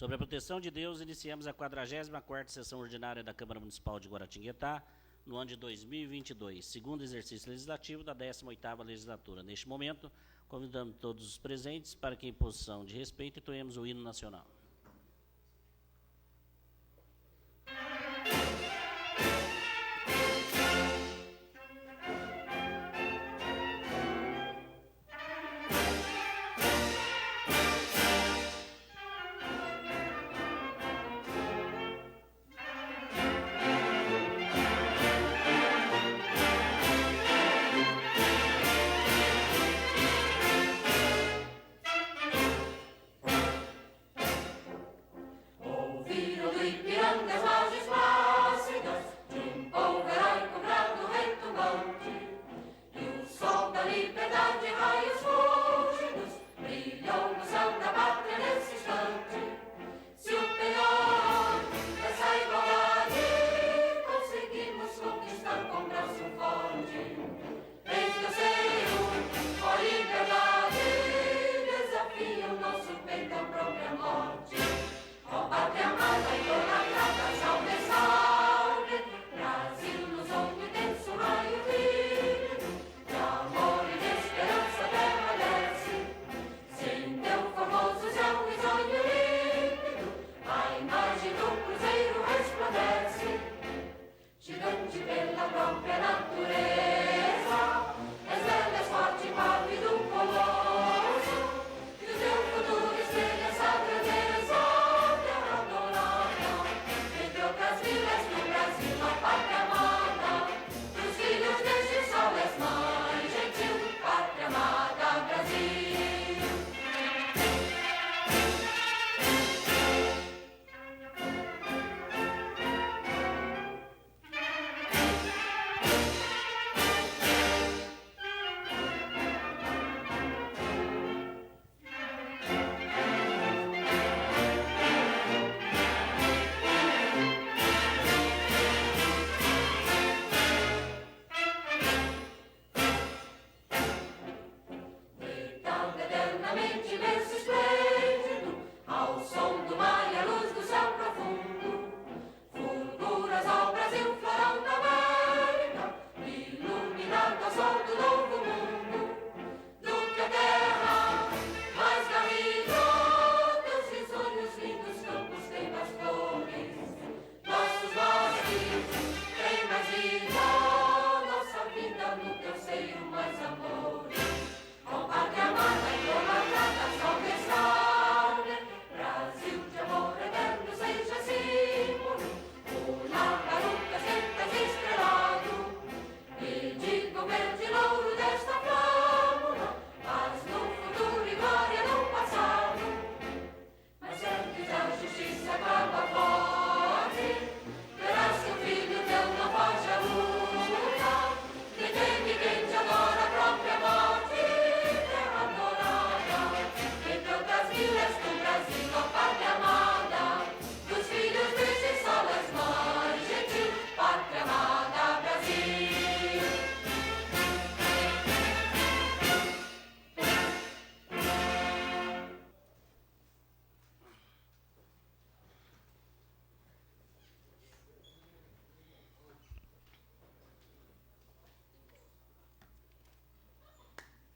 Sobre a proteção de Deus, iniciamos a 44ª sessão ordinária da Câmara Municipal de Guaratinguetá, no ano de 2022, segundo exercício legislativo da 18ª legislatura. Neste momento, convidamos todos os presentes para que, em posição de respeito, entoemos o hino nacional.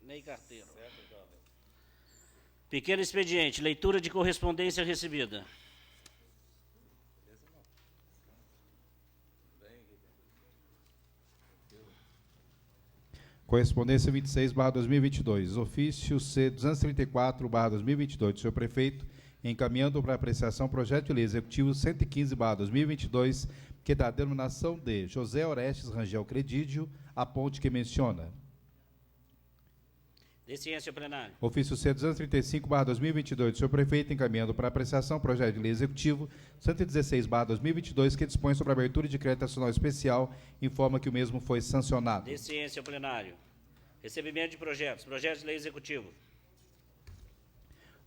Ney Carteiro. Pequeno expediente, leitura de correspondência recebida. Correspondência 26/2022. Ofício C 234/2022 do senhor prefeito, encaminhando para apreciação projeto de lei executivo 115/2022, que dá a denominação de José Orestes Rangel Credídio, a ponte que menciona. De ciência plenário. Ofício C 235/2022 do senhor prefeito, encaminhando para apreciação projeto de lei executivo 116/2022, que dispõe sobre a abertura de crédito nacional especial, informa que o mesmo foi sancionado. De ciência plenário. Recebimento de projetos. Projeto de lei executivo.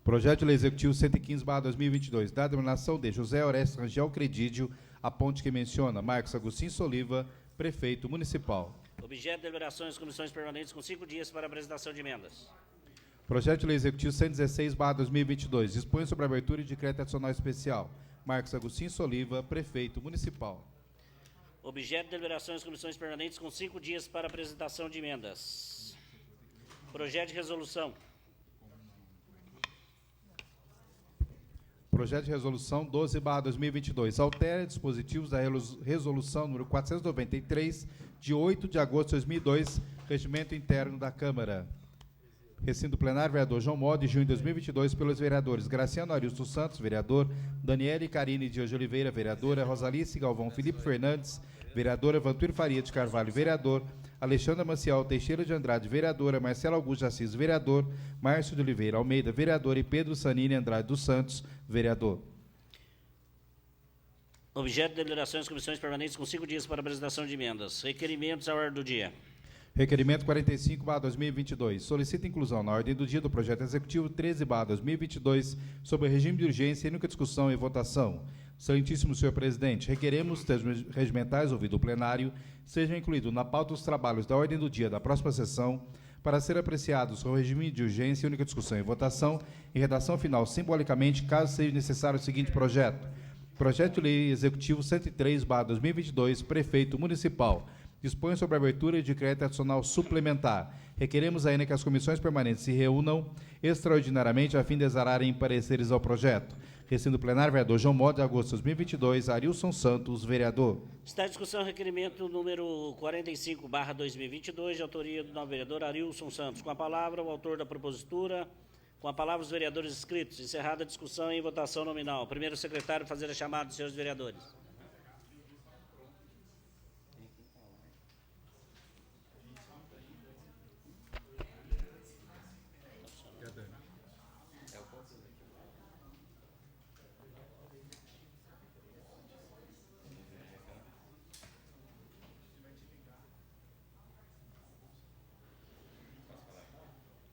Projeto de lei executivo 115/2022, da denominação de José Orestes Rangel Credídio, a ponte que menciona. Marcos Agostinho Soliva, prefeito municipal. Objeto de deliberações das comissões permanentes com 5 dias para apresentação de emendas. Projeto de Lei Executivo 116/2022, dispõe sobre a abertura de decreto adicional especial. Marcos Agostinho Soliva, Prefeito Municipal. Objeto de deliberações comissões permanentes com 5 dias para apresentação de emendas. Projeto de resolução. Projeto de resolução 12/2022, altera dispositivos da resolução número 493, de 8 de agosto de 2002, regimento interno da Câmara. Recinto plenário, vereador João Mó, de junho de 2022, pelos vereadores Graciano Arilson Santos, vereador, Daniele Carine Dias de Oliveira, vereadora, Rosalice Galvão Felipe Fernandes, vereadora, Vantuir Faria de Carvalho, vereador, Alexandra Maciel Teixeira de Andrade, vereadora, Marcelo Augusto de Assis, vereador, Márcio de Oliveira Almeida, vereador, e Pedro Sanini Andrade dos Santos, vereador. Objeto de deliberações comissões permanentes com 5 dias para apresentação de emendas. Requerimentos à ordem do dia. Requerimento 45/2022. Solicita inclusão na ordem do dia do projeto executivo 13/2022 sobre regime de urgência e única discussão e votação. Excelentíssimo senhor presidente, requeremos termos regimentais ouvido o plenário sejam incluídos na pauta dos trabalhos da ordem do dia da próxima sessão para ser apreciados com regime de urgência e única discussão e votação em redação final simbolicamente, caso seja necessário o seguinte projeto. Projeto de Lei Executivo 103/2022, Prefeito Municipal. Dispõe sobre a abertura de decreto adicional suplementar. Requeremos ainda que as comissões permanentes se reúnam extraordinariamente a fim de exararem pareceres ao projeto. Recinto plenário, vereador João Mó, de agosto de 2022, Arilson Santos, vereador. Está em discussão o requerimento número 45/2022, de autoria do novo vereador Arilson Santos. Com a palavra, o autor da propositura. Com a palavra, os vereadores inscritos. Encerrada a discussão em votação nominal. Primeiro secretário, fazer a chamada dos senhores vereadores.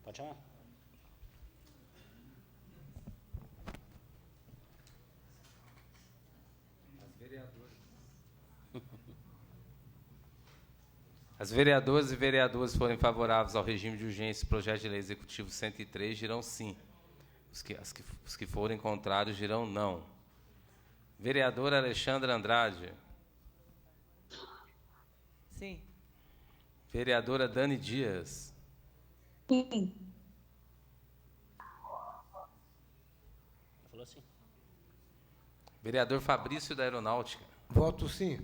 Pode chamar. As vereadoras e vereadores forem favoráveis ao regime de urgência do projeto de lei executivo 103 dirão sim. Os que forem contrários dirão não. Vereadora Alexandra Andrade. Sim. Vereadora Dani Dias. Sim. Falou assim. Vereador Fabrício da Aeronáutica. Voto sim.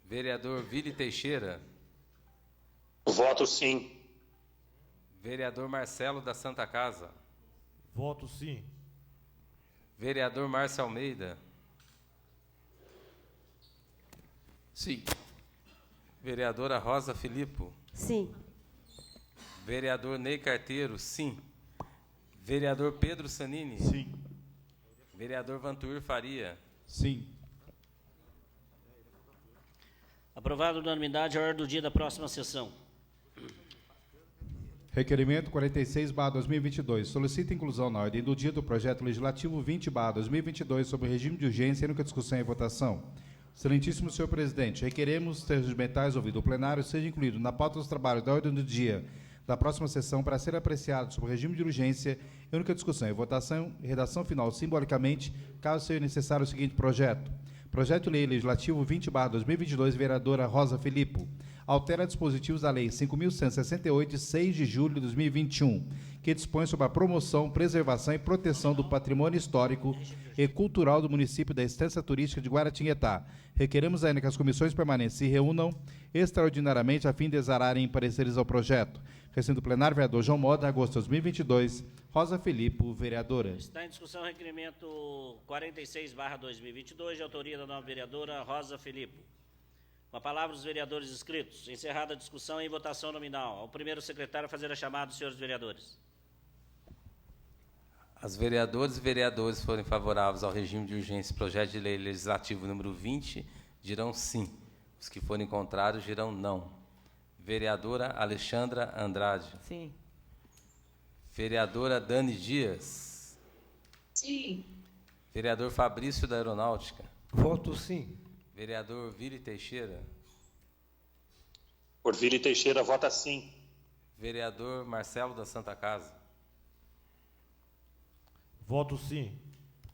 Vereador Vili Teixeira. Voto sim. Vereador Marcelo da Santa Casa. Voto sim. Vereador Márcio Almeida. Sim. Vereadora Rosa Filipo. Sim. Vereador Ney Carteiro, sim. Vereador Pedro Sanini. Sim. Vereador Vantuir Faria. Sim. Aprovado unanimidade a ordem do dia da próxima sessão. Requerimento 46/2022. Solicita inclusão na ordem do dia do projeto legislativo 20/2022 sobre regime de urgência e única discussão e votação. Excelentíssimo senhor presidente, requeremos termos regimentais ouvido o plenário seja incluído na pauta dos trabalhos da ordem do dia da próxima sessão para ser apreciado sobre regime de urgência e única discussão e votação em redação final simbolicamente, caso seja necessário o seguinte projeto. Projeto de Lei Legislativo 20/2022, vereadora Rosa Filipo. Altera dispositivos da Lei 5.168, de 6 de julho de 2021, que dispõe sobre a promoção, preservação e proteção do patrimônio histórico e cultural do município da Estância Turística de Guaratinguetá. Requeremos ainda que as comissões permanentes se reúnam extraordinariamente a fim de exararem pareceres ao projeto. Recinto plenário, vereador João Mó, de agosto de 2022, Rosa Filipo, vereadora. Está em discussão o requerimento 46/2022, de autoria da nova vereadora Rosa Filipo. Com a palavra os vereadores inscritos. Encerrada a discussão em votação nominal. Ao primeiro secretário fazer a chamada dos senhores vereadores. As vereadoras e vereadores forem favoráveis ao regime de urgência do projeto de lei legislativo número 20 dirão sim. Os que forem contrários dirão não. Vereadora Alexandra Andrade. Sim. Vereadora Dani Dias. Sim. Vereador Fabrício da Aeronáutica. Voto sim. Vereador Vili Teixeira. Por Vili Teixeira, vota sim. Vereador Marcelo da Santa Casa. Voto sim.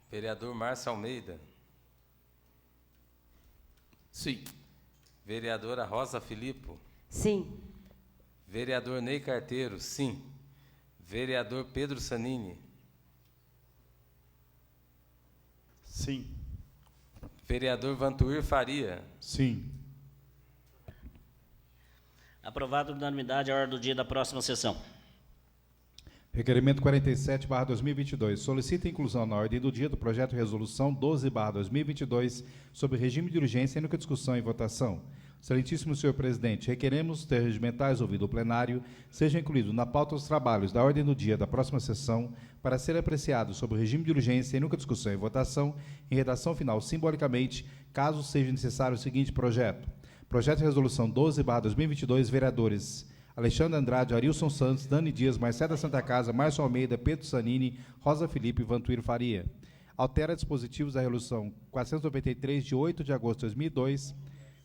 Vereador Márcio Almeida. Sim. Vereadora Rosa Filippo. Sim. Vereador Ney Carteiro, sim. Vereador Pedro Sanini. Sim. Vereador Vantuir Faria. Sim. Aprovado por unanimidade a ordem do dia da próxima sessão. Requerimento 47/2022. Solicita a inclusão na ordem do dia do projeto de resolução 12/2022 sobre regime de urgência e nunca discussão e votação. Excelentíssimo senhor presidente, requeremos ter regimentais ouvido o plenário, seja incluído na pauta dos trabalhos da ordem do dia da próxima sessão para ser apreciado sobre o regime de urgência e nunca discussão e votação, em redação final simbolicamente, caso seja necessário o seguinte projeto. Projeto de resolução 12/2022, vereadores Alexandre Andrade, Arilson Santos, Dani Dias, Marcelo da Santa Casa, Márcio Almeida, Pedro Sanini, Rosa Felipe e Vantuir Faria. Altera dispositivos da resolução 493, de 8 de agosto de 2002,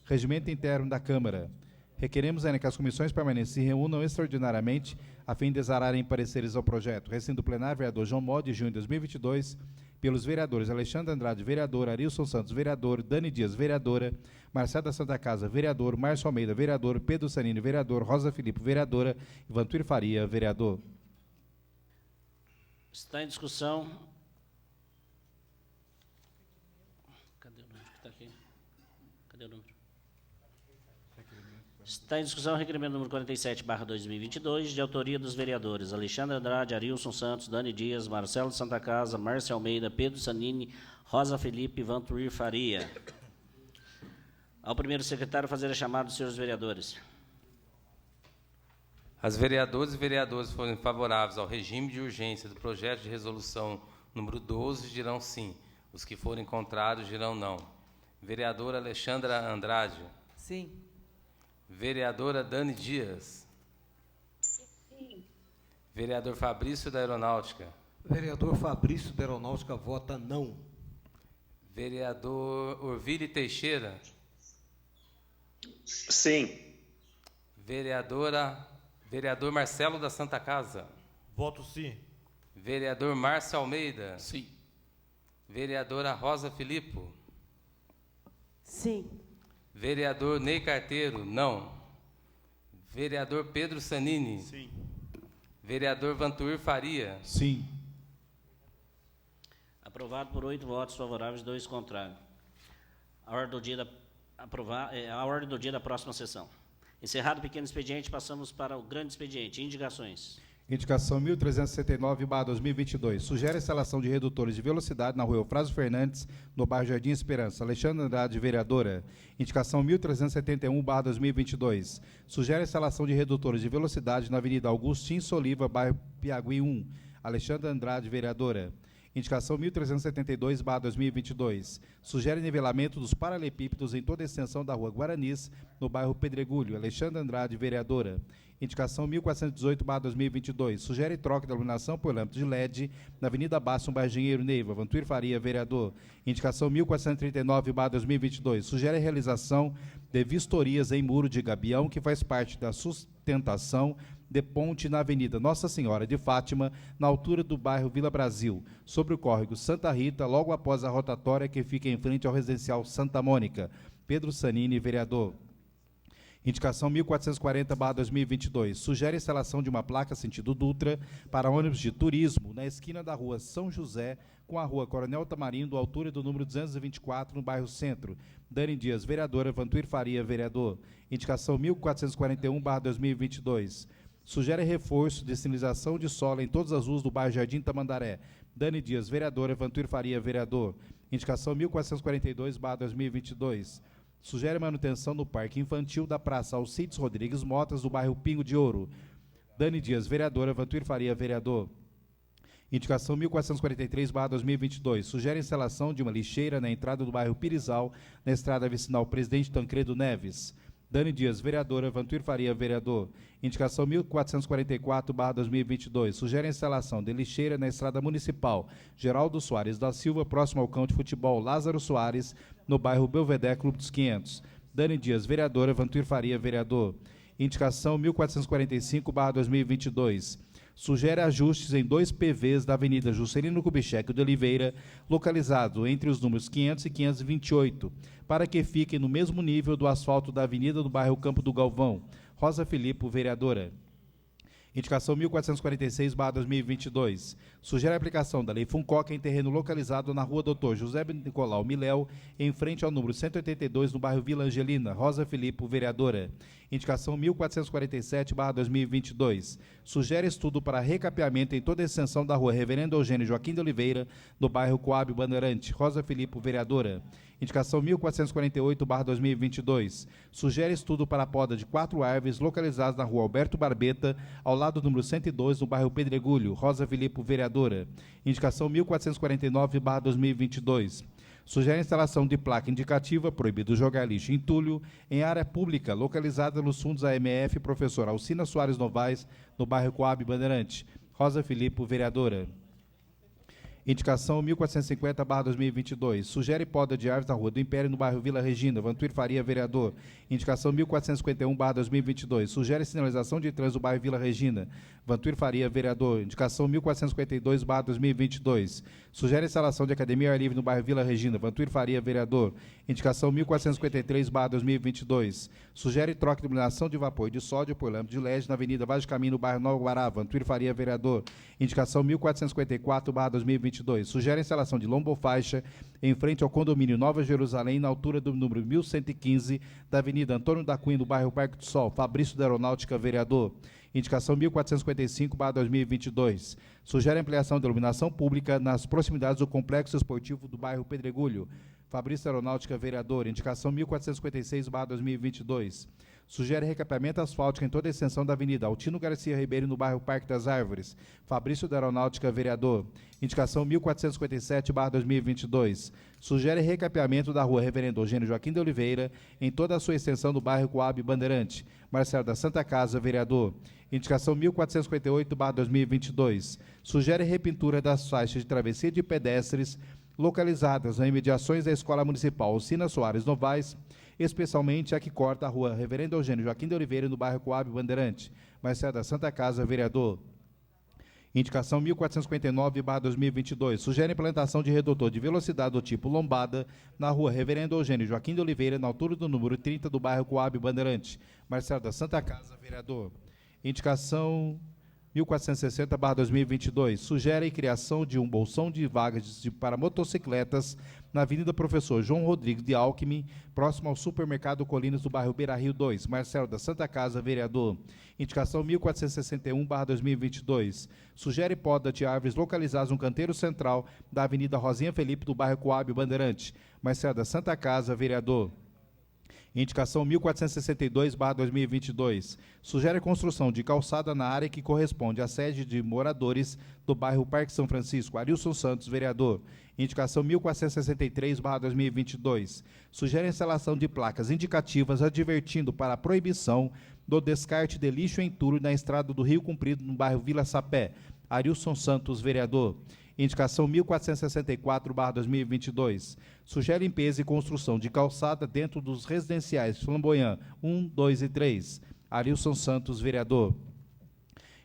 regimento interno da Câmara. Requeremos ainda que as comissões permanentes se reúnam extraordinariamente a fim de exararem pareceres ao projeto. Recinto plenário, vereador João Mó, de junho de 2022, pelos vereadores Alexandre Andrade, vereador, Arilson Santos, vereador, Dani Dias, vereadora, Marcelo da Santa Casa, vereador, Márcio Almeida, vereador, Pedro Sanini, vereador, Rosa Filipe, vereadora, Vantuir Faria, vereador. Está em discussão. Cadê o número que está aqui? Cadê o número? Está em discussão o requerimento número 47/2022, de autoria dos vereadores Alexandre Andrade, Arilson Santos, Dani Dias, Marcelo de Santa Casa, Márcio Almeida, Pedro Sanini, Rosa Felipe e Vantuir Faria. Ao primeiro secretário fazer a chamada dos senhores vereadores. As vereadoras e vereadores forem favoráveis ao regime de urgência do projeto de resolução número 12 dirão sim. Os que forem contrários dirão não. Vereadora Alexandra Andrade. Sim. Vereadora Dani Dias. Sim. Vereador Fabrício da Aeronáutica. Vereador Fabrício da Aeronáutica vota não. Vereador Orville Teixeira. Sim. Vereador Marcelo da Santa Casa. Voto sim. Vereador Márcio Almeida. Sim. Vereadora Rosa Filippo. Sim. Vereador Ney Carteiro, não. Vereador Pedro Sanini. Sim. Vereador Vantuir Faria. Sim. Aprovado por 8 votos favoráveis e 2 contrários. A ordem do dia da próxima sessão. Encerrado o pequeno expediente, passamos para o grande expediente. Indicações. Indicação 1379/2022. Sugere a instalação de redutores de velocidade na rua Eufrásio Fernandes, no bairro Jardim Esperança. Alexandre Andrade, vereadora. Indicação 1371/2022. Sugere a instalação de redutores de velocidade na Avenida Augustin Soliva, bairro Piagui 1. Alexandre Andrade, vereadora. Indicação 1372/2022. Sugere nivelamento dos paralelepípedos em toda a extensão da rua Guaranis, no bairro Pedregulho. Alexandre Andrade, vereadora. Indicação 1418/2022. Sugere troca de iluminação por lâmpada de LED na Avenida Bassa, bairro Engenheiro Neiva. Vantuir Faria, vereador. Indicação 1439/2022. Sugere a realização de vistorias em muro de gabião, que faz parte da sustentação de ponte na Avenida Nossa Senhora de Fátima, na altura do bairro Vila Brasil, sobre o córrego Santa Rita, logo após a rotatória que fica em frente ao residencial Santa Mônica. Pedro Sanini, vereador. Indicação 1440/2022. Sugere a instalação de uma placa sentido Dutra para ônibus de turismo na esquina da rua São José com a rua Coronel Tamarindo, altura do número 224, no bairro Centro. Dani Dias, vereadora. Vantuir Faria, vereador. Indicação 1441/2022. Sugere reforço de sinalização de sola em todas as ruas do bairro Jardim Tamandaré. Dani Dias, vereadora. Vantuir Faria, vereador. Indicação 1442/2022. Sugere manutenção no Parque Infantil da Praça Alcides Rodrigues Motas, do bairro Pingo de Ouro. Dani Dias, vereadora. Vantuir Faria, vereador. Indicação 1443/2022. Sugere a instalação de uma lixeira na entrada do bairro Pirizal, na estrada vicinal Presidente Tancredo Neves. Dani Dias, vereadora. Vantuir Faria, vereador. Indicação 1444/2022. Sugere a instalação de lixeira na estrada municipal Geraldo Soares da Silva, próximo ao campo de futebol Lázaro Soares, no bairro Belvedere Clube dos 500. Dani Dias, vereadora. Vantuir Faria, vereador. Indicação 1445/2022. Sugere ajustes em 2 PVs da Avenida Juscelino Kubitschek de Oliveira, localizado entre os números 500 e 528, para que fiquem no mesmo nível do asfalto da avenida do bairro Campo do Galvão. Rosa Filippo, vereadora. Indicação 1446/2022. Sugere a aplicação da Lei Funcoca em terreno localizado na rua Dr. José Nicolau Miléu, em frente ao número 182, no bairro Vila Angelina. Rosa Filippo, vereadora. Indicação 1447/2022. Sugere estudo para recapeamento em toda a extensão da rua Reverendo Eugênio Joaquim de Oliveira, no bairro Coab Bandeirante. Rosa Filippo, vereadora. Indicação 1448/2022. Sugere estudo para a poda de 4 árvores localizadas na rua Alberto Barbeta, ao lado do número 102, no bairro Pedregulho. Rosa Filippo, vereadora. Indicação 1449/2022. Sugere a instalação de placa indicativa proibido jogar lixo em entulho em área pública localizada nos fundos AMF Professor Alcina Soares Novaes, no bairro Coab Bandeirante. Rosa Filippo, vereadora. Indicação 1450/2022. Sugere poda de árvores na Rua do Império, no bairro Vila Regina. Vantuir Faria, vereador. Indicação 1451/2022. Sugere sinalização de trânsito no bairro Vila Regina. Vantuir Faria, vereador. Indicação 1452/2022. Sugere instalação de academia ao ar livre no bairro Vila Regina. Vantuir Faria, vereador. Indicação 1453/2022. Sugere troca de iluminação de vapor e de sódio por lâmpada de LED na Avenida Vaz de Caminho, no bairro Nova Guará. Vantuir Faria, vereador. Indicação 1454/2022. Sugere a instalação de lombofaixa em frente ao condomínio Nova Jerusalém, na altura do número 1115 da Avenida Antônio da Cunha, do bairro Parque do Sol. Fabrício da Aeronáutica, vereador. Indicação 1455/2022. Sugere ampliação da iluminação pública nas proximidades do complexo esportivo do bairro Pedregulho. Fabrício da Aeronáutica, vereador. Indicação 1456/2022. Sugere recapeamento asfáltico em toda a extensão da Avenida Altino Garcia Ribeiro, no bairro Parque das Árvores. Fabrício da Aeronáutica, vereador. Indicação 1457/2022. Sugere recapeamento da rua Reverendo Eugênio Joaquim de Oliveira, em toda a sua extensão do bairro Coab Bandeirante. Marcelo da Santa Casa, vereador. Indicação 1458/2022. Sugere repintura das faixas de travessia de pedestres localizadas nas imediações da Escola Municipal Alcina Soares Novaes, especialmente a que corta a rua Reverendo Eugênio Joaquim de Oliveira, no bairro Coab Bandeirante. Marcelo da Santa Casa, vereador. Indicação 1459/2022. Sugere implantação de redutor de velocidade do tipo lombada na rua Reverendo Eugênio Joaquim de Oliveira, na altura do número 30 do bairro Coab Bandeirante. Marcelo da Santa Casa, vereador. Indicação 1460/2022. Sugere a criação de um bolsão de vagas para motocicletas na Avenida Professor João Rodrigues de Alckmin, próximo ao supermercado Colinas, do bairro Beira Rio 2. Marcelo da Santa Casa, vereador. Indicação 1461/2022. Sugere poda de árvores localizadas no canteiro central da Avenida Rosinha Felipe, do bairro Coab Bandeirante. Marcelo da Santa Casa, vereador. Indicação 1462/2022. Sugere a construção de calçada na área que corresponde à sede de moradores do bairro Parque São Francisco. Arilson Santos, vereador. Indicação 1463/2022. Sugere a instalação de placas indicativas advertindo para a proibição do descarte de lixo em entulho na estrada do Rio Comprido, no bairro Vila Sapé. Arilson Santos, vereador. Indicação 1464/2022. Sugere limpeza e construção de calçada dentro dos residenciais Flamboyant 1, 2 e 3. Arilson Santos, vereador.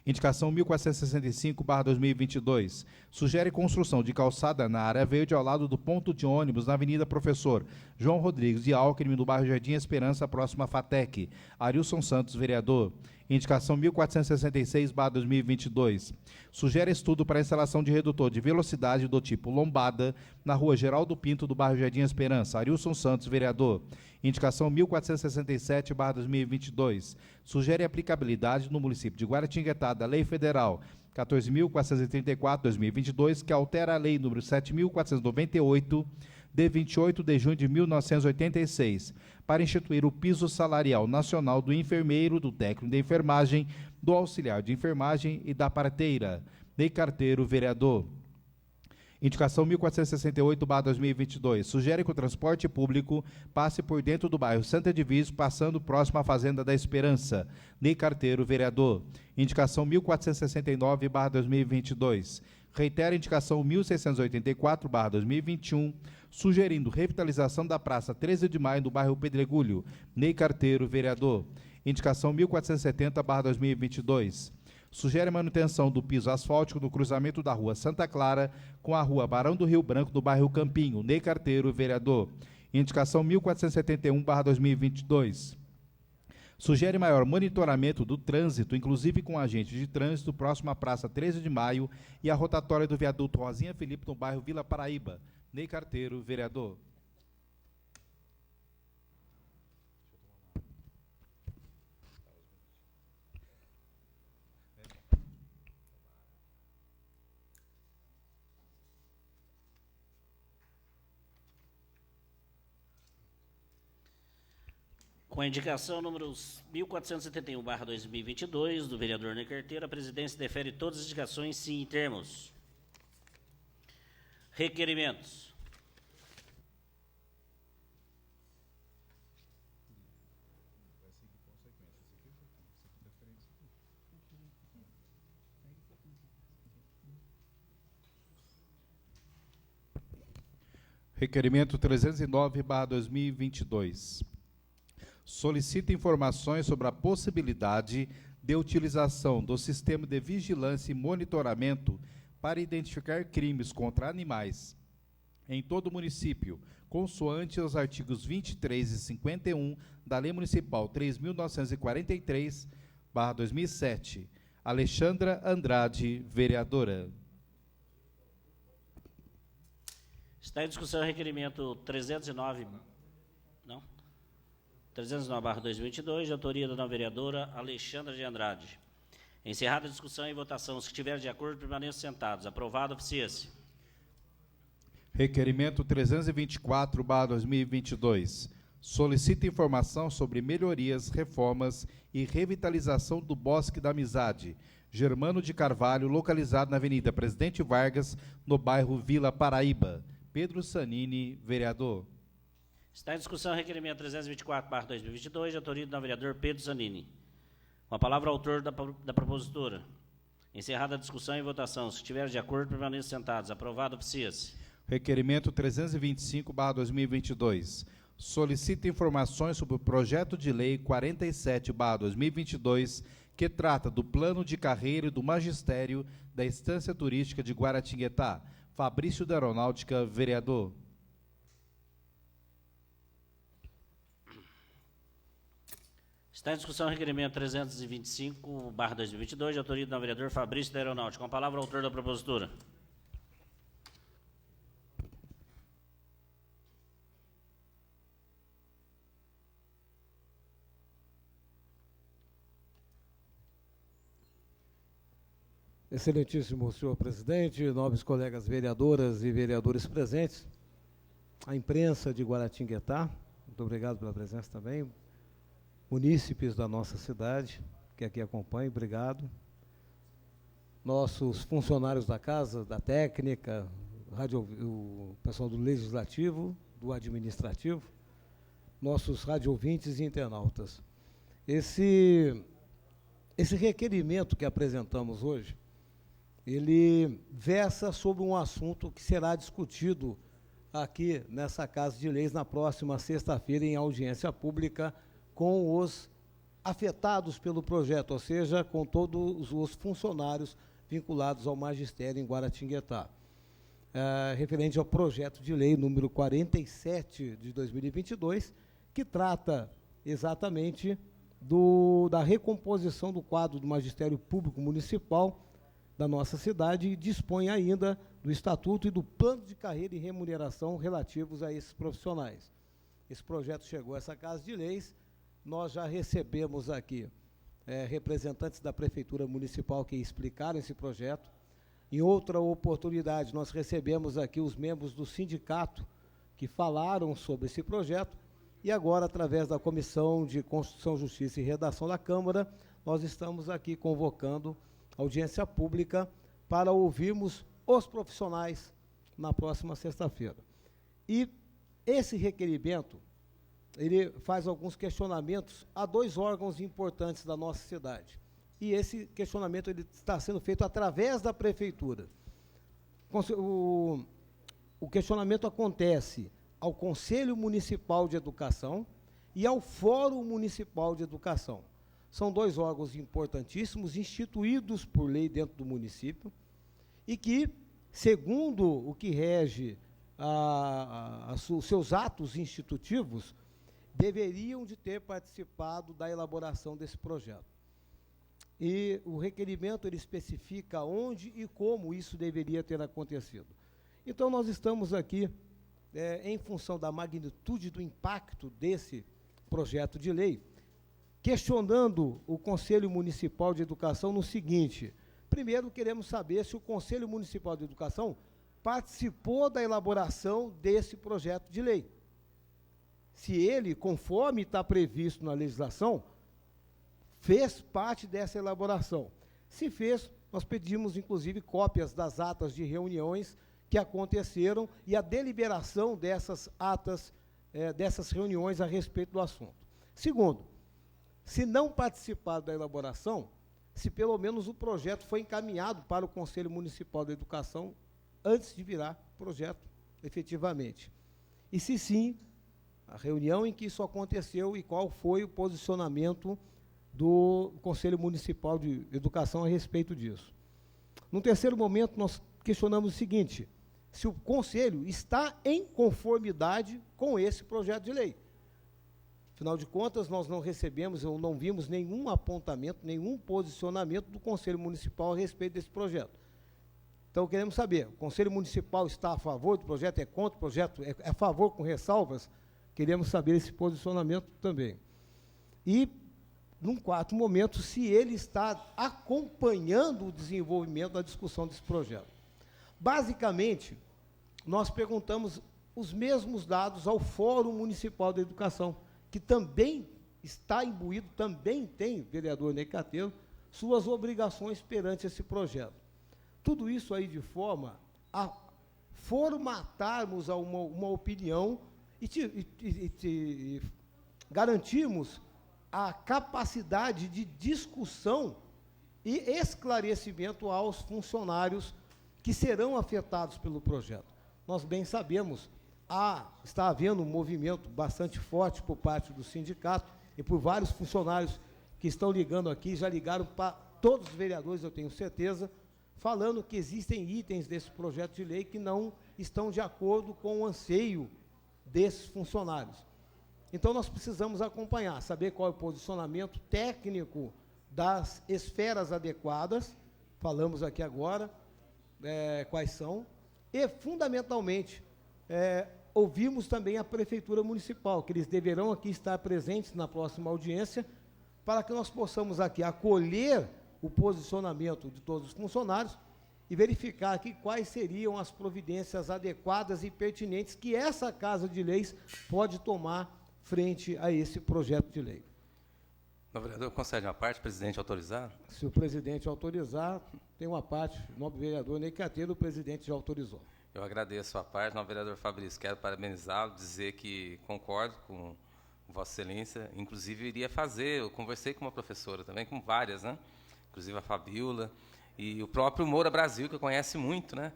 Indicação 1465/2022. Sugere construção de calçada na área verde ao lado do ponto de ônibus na Avenida Professor João Rodrigues de Alckmin, no bairro Jardim Esperança, próximo à FATEC. Arilson Santos, vereador. Indicação 1466/2022. Sugere estudo para a instalação de redutor de velocidade do tipo lombada na rua Geraldo Pinto, do bairro Jardim Esperança. Arilson Santos, vereador. Indicação 1467/2022. Sugere aplicabilidade no município de Guaratinguetá da Lei Federal 14.434/2022, que altera a Lei número 7.498, de 28 de junho de 1986, para instituir o piso salarial nacional do enfermeiro, do técnico de enfermagem, do auxiliar de enfermagem e da parteira. Ney Carteiro, vereador. Indicação 1468/2022. Sugere que o transporte público passe por dentro do bairro Santa Divisa, passando próximo à Fazenda da Esperança. Ney Carteiro, vereador. Indicação 1469/2022. Reitera a indicação 1684/2021, sugerindo revitalização da Praça 13 de Maio, do bairro Pedregulho. Ney Carteiro, vereador. Indicação 1470/2022. Sugere manutenção do piso asfáltico no cruzamento da rua Santa Clara com a rua Barão do Rio Branco, do bairro Campinho. Ney Carteiro, vereador. Indicação 1471/2022. Sugere maior monitoramento do trânsito, inclusive com agentes de trânsito, próximo à Praça 13 de Maio e a rotatória do viaduto Rosinha Felipe, no bairro Vila Paraíba. Ney Carteiro, vereador. Com a indicação número 1471/2022 do vereador Ney Carteiro, a presidência defere todas as indicações sim em termos. Requerimentos. Requerimento 309/2022. Solicita informações sobre a possibilidade de utilização do sistema de vigilância e monitoramento para identificar crimes contra animais em todo o município, consoante os artigos 23 e 51 da Lei Municipal 3.943/2007. Alexandra Andrade, vereadora. Está em discussão o requerimento 309, não? 309/2022, de autoria da nova vereadora Alexandra de Andrade. Encerrada a discussão e votação, os que estiverem de acordo, permaneçam sentados. Aprovado, oficia-se. Requerimento 324/2022. Solicita informação sobre melhorias, reformas e revitalização do Bosque da Amizade, Germano de Carvalho, localizado na Avenida Presidente Vargas, no bairro Vila Paraíba. Pedro Sanini, vereador. Está em discussão o requerimento 324/2022, de autoria do vereador Pedro Zanini. Com a palavra, o autor da propositura. Encerrada a discussão e votação, os que estiverem de acordo, permaneçam sentados. Aprovado, oficia-se. Requerimento 325/2022. Solicita informações sobre o projeto de lei 47/2022, que trata do plano de carreira e do magistério da Estância Turística de Guaratinguetá. Fabrício da Aeronáutica, vereador. Está em discussão o requerimento 325/2022, de autoria do vereador Fabrício da Aeronáutica. Com a palavra, o autor da propositura. Excelentíssimo senhor presidente, nobres colegas vereadoras e vereadores presentes, a imprensa de Guaratinguetá, muito obrigado pela presença também, munícipes da nossa cidade, que aqui acompanham, obrigado. Nossos funcionários da casa, da técnica, o pessoal do legislativo, do administrativo, nossos radioouvintes e internautas. Esse requerimento que apresentamos hoje, ele versa sobre um assunto que será discutido aqui nessa Casa de Leis na próxima sexta-feira em audiência pública com os afetados pelo projeto, ou seja, com todos os funcionários vinculados ao magistério em Guaratinguetá. Referente ao projeto de lei número 47 de 2022, que trata exatamente da recomposição do quadro do magistério público municipal da nossa cidade e dispõe ainda do estatuto e do plano de carreira e remuneração relativos a esses profissionais. Esse projeto chegou a essa Casa de Leis, nós já recebemos aqui representantes da Prefeitura Municipal que explicaram esse projeto. Em outra oportunidade, nós recebemos aqui os membros do sindicato que falaram sobre esse projeto e agora, através da Comissão de Constituição, Justiça e Redação da Câmara, nós estamos aqui convocando audiência pública para ouvirmos os profissionais na próxima sexta-feira. E esse requerimento, ele faz alguns questionamentos a dois órgãos importantes da nossa cidade. E esse questionamento ele está sendo feito através da Prefeitura. O questionamento acontece ao Conselho Municipal de Educação e ao Fórum Municipal de Educação. São 2 órgãos importantíssimos, instituídos por lei dentro do município, e que, segundo o que rege os seus atos institutivos, deveriam de ter participado da elaboração desse projeto. E o requerimento ele especifica onde e como isso deveria ter acontecido. Então, nós estamos aqui, em função da magnitude do impacto desse projeto de lei, questionando o Conselho Municipal de Educação no seguinte: primeiro, queremos saber se o Conselho Municipal de Educação participou da elaboração desse projeto de lei. Se ele, conforme está previsto na legislação, fez parte dessa elaboração. Se fez, nós pedimos, inclusive, cópias das atas de reuniões que aconteceram e a deliberação dessas atas, dessas reuniões a respeito do assunto. Segundo, se não participar da elaboração, se pelo menos o projeto foi encaminhado para o Conselho Municipal da Educação antes de virar projeto, efetivamente. E se sim, a reunião em que isso aconteceu e qual foi o posicionamento do Conselho Municipal de Educação a respeito disso. No terceiro momento, nós questionamos o seguinte: se o Conselho está em conformidade com esse projeto de lei. Afinal de contas, nós não recebemos ou não vimos nenhum apontamento, nenhum posicionamento do Conselho Municipal a respeito desse projeto. Então, queremos saber, o Conselho Municipal está a favor do projeto, é contra o projeto, é a favor com ressalvas? Queremos saber esse posicionamento também. E, num quarto momento, se ele está acompanhando o desenvolvimento da discussão desse projeto. Basicamente, nós perguntamos os mesmos dados ao Fórum Municipal da Educação, que também está imbuído, também tem, vereador Ney Cateiro, suas obrigações perante esse projeto. Tudo isso aí de forma a formatarmos uma opinião e garantirmos a capacidade de discussão e esclarecimento aos funcionários que serão afetados pelo projeto. Nós bem sabemos, está havendo um movimento bastante forte por parte do sindicato e por vários funcionários que estão ligando aqui, já ligaram para todos os vereadores, eu tenho certeza, falando que existem itens desse projeto de lei que não estão de acordo com o anseio desses funcionários. Então, nós precisamos acompanhar, saber qual é o posicionamento técnico das esferas adequadas, falamos aqui agora, quais são, e, fundamentalmente, ouvimos também a Prefeitura Municipal, que eles deverão aqui estar presentes na próxima audiência, para que nós possamos aqui acolher o posicionamento de todos os funcionários e verificar aqui quais seriam as providências adequadas e pertinentes que essa Casa de Leis pode tomar frente a esse projeto de lei. O vereador concede uma parte, presidente autorizar? Se o presidente autorizar, tem uma parte, o nobre vereador Ney Cateiro, o presidente já autorizou. Eu agradeço a parte, nobre vereador Fabrício, quero parabenizá-lo, dizer que concordo com Vossa Excelência, inclusive iria fazer, eu conversei com uma professora também, com várias, né? Inclusive a Fabíola, e o próprio Moura Brasil, que eu conhece muito, né?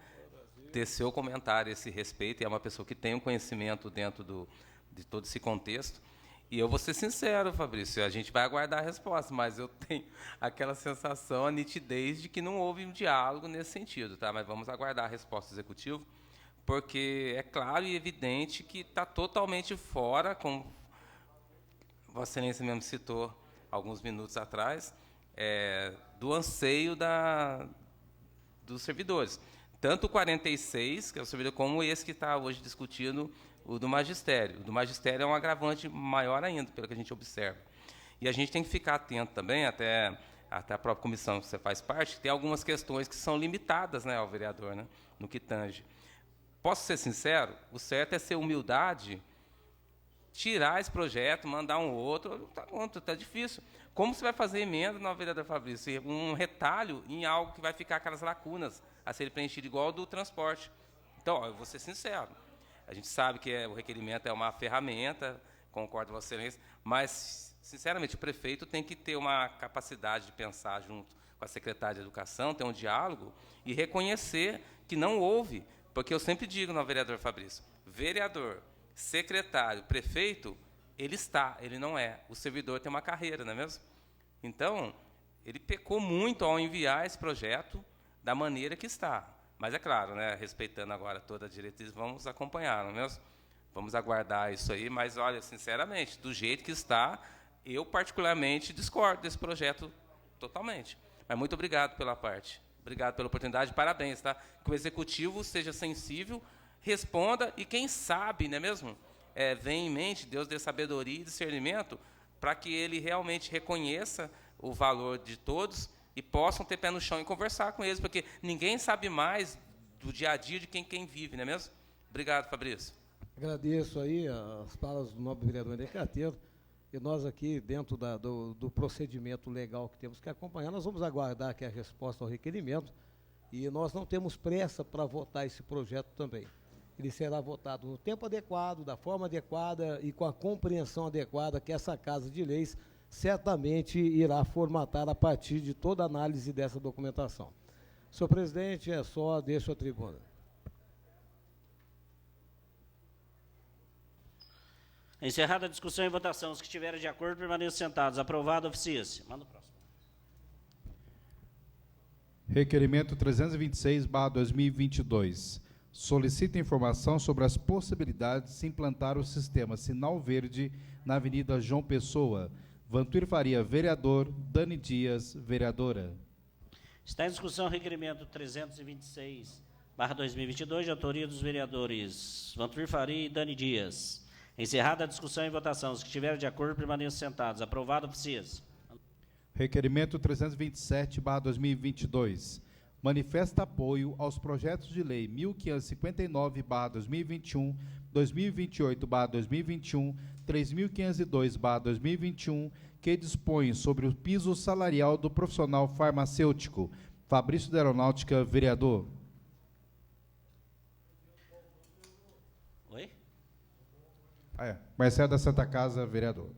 Teceu comentário a esse respeito, e é uma pessoa que tem um conhecimento dentro de todo esse contexto. E eu vou ser sincero, Fabrício, a gente vai aguardar a resposta, mas eu tenho aquela sensação, a nitidez de que não houve um diálogo nesse sentido, tá? Mas vamos aguardar a resposta do Executivo, porque é claro e evidente que está totalmente fora, como Vossa Excelência mesmo citou alguns minutos atrás, do anseio dos servidores. Tanto o 46, que é o servidor, como esse que está hoje discutindo, o do magistério. O do magistério é um agravante maior ainda, pelo que a gente observa. E a gente tem que ficar atento também, até a própria comissão que você faz parte, tem algumas questões que são limitadas, né, ao vereador, né, no que tange. Posso ser sincero? O certo é ser humildade, tirar esse projeto, mandar um outro, está difícil. Como você vai fazer emenda, não, vereador Fabrício? Um retalho em algo que vai ficar aquelas lacunas a serem preenchidas, igual ao do transporte. Então, eu vou ser sincero. A gente sabe que o requerimento é uma ferramenta, concordo com Vossa Excelência, mas, sinceramente, o prefeito tem que ter uma capacidade de pensar junto com a secretária de Educação, ter um diálogo e reconhecer que não houve, porque eu sempre digo, não, vereador Fabrício, vereador, secretário, prefeito, ele não é. O servidor tem uma carreira, não é mesmo? Então, ele pecou muito ao enviar esse projeto da maneira que está. Mas, é claro, né, respeitando agora toda a diretriz, vamos acompanhar, não é mesmo? Vamos aguardar isso aí, mas, olha, sinceramente, do jeito que está, eu, particularmente, discordo desse projeto totalmente. Mas muito obrigado pela parte. Obrigado pela oportunidade, parabéns, tá? Que o Executivo seja sensível, responda, e quem sabe, não é mesmo? Vem em mente, Deus dê sabedoria e discernimento, para que ele realmente reconheça o valor de todos e possam ter pé no chão e conversar com eles, porque ninguém sabe mais do dia a dia de quem vive, não é mesmo? Obrigado, Fabrício. Agradeço aí as palavras do nobre vereador André Carteiro, e nós aqui, dentro do procedimento legal que temos que acompanhar, nós vamos aguardar aqui a resposta ao requerimento, e nós não temos pressa para votar esse projeto também. Ele será votado no tempo adequado, da forma adequada e com a compreensão adequada que essa Casa de Leis certamente irá formatar a partir de toda a análise dessa documentação. Senhor presidente, é só, deixo a tribuna. Encerrada a discussão e votação. Os que estiverem de acordo, permaneçam sentados. Aprovado, oficie-se. Manda o próximo. Requerimento 326/2022. Solicita informação sobre as possibilidades de se implantar o sistema sinal verde na Avenida João Pessoa. Vantuir Faria, vereador. Dani Dias, vereadora. Está em discussão o requerimento 326/2022, de autoria dos vereadores Vantuir Faria e Dani Dias. Encerrada a discussão e votação. Os que estiverem de acordo, permaneçam sentados. Aprovado, oficie-se. Requerimento 327/2022. Manifesta apoio aos projetos de lei 1559/2021, 2028/2021, 3502/2021, que dispõem sobre o piso salarial do profissional farmacêutico. Fabrício da Aeronáutica, vereador. Oi? Marcelo da Santa Casa, vereador.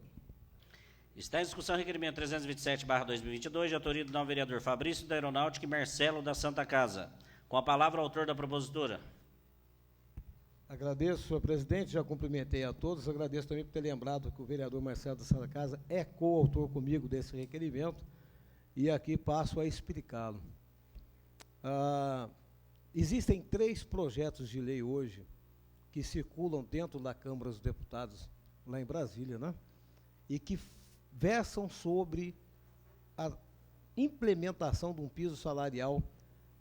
Está em discussão o requerimento 327/2022, de autoria do novo vereador Fabrício da Aeronáutica e Marcelo da Santa Casa. Com a palavra, o autor da propositura. Agradeço, senhor presidente, já cumprimentei a todos, agradeço também por ter lembrado que o vereador Marcelo da Santa Casa é coautor comigo desse requerimento, e aqui passo a explicá-lo. Existem 3 projetos de lei hoje que circulam dentro da Câmara dos Deputados, lá em Brasília, né? E que versam sobre a implementação de um piso salarial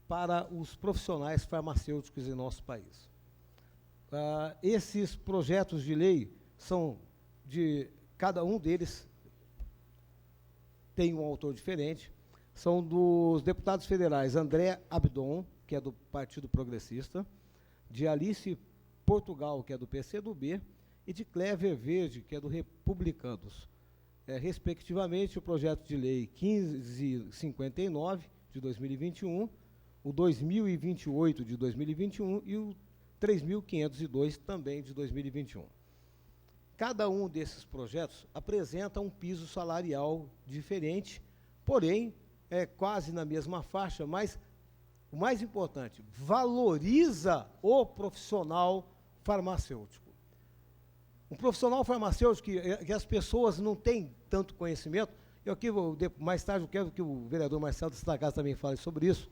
para os profissionais farmacêuticos em nosso país. Esses projetos de lei são de... Cada um deles tem um autor diferente. São dos deputados federais André Abdon, que é do Partido Progressista, de Alice Portugal, que é do PCdoB, e de Cléver Verde, que é do Republicanos. Respectivamente, o projeto de lei 1559, de 2021, o 2028, de 2021, e o 3.502, também de 2021. Cada um desses projetos apresenta um piso salarial diferente, porém, é quase na mesma faixa, mas o mais importante, valoriza o profissional farmacêutico. Um profissional farmacêutico que as pessoas não têm tanto conhecimento, e aqui, mais tarde, eu quero que o vereador Marcelo da Santa Casa também fale sobre isso.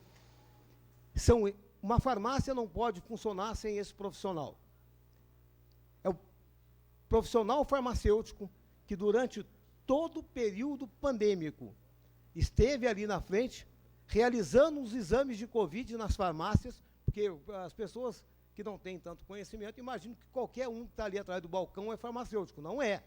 Uma farmácia não pode funcionar sem esse profissional. É o profissional farmacêutico que, durante todo o período pandêmico, esteve ali na frente, realizando os exames de Covid nas farmácias, porque as pessoas que não têm tanto conhecimento imaginam que qualquer um que está ali atrás do balcão é farmacêutico. Não é.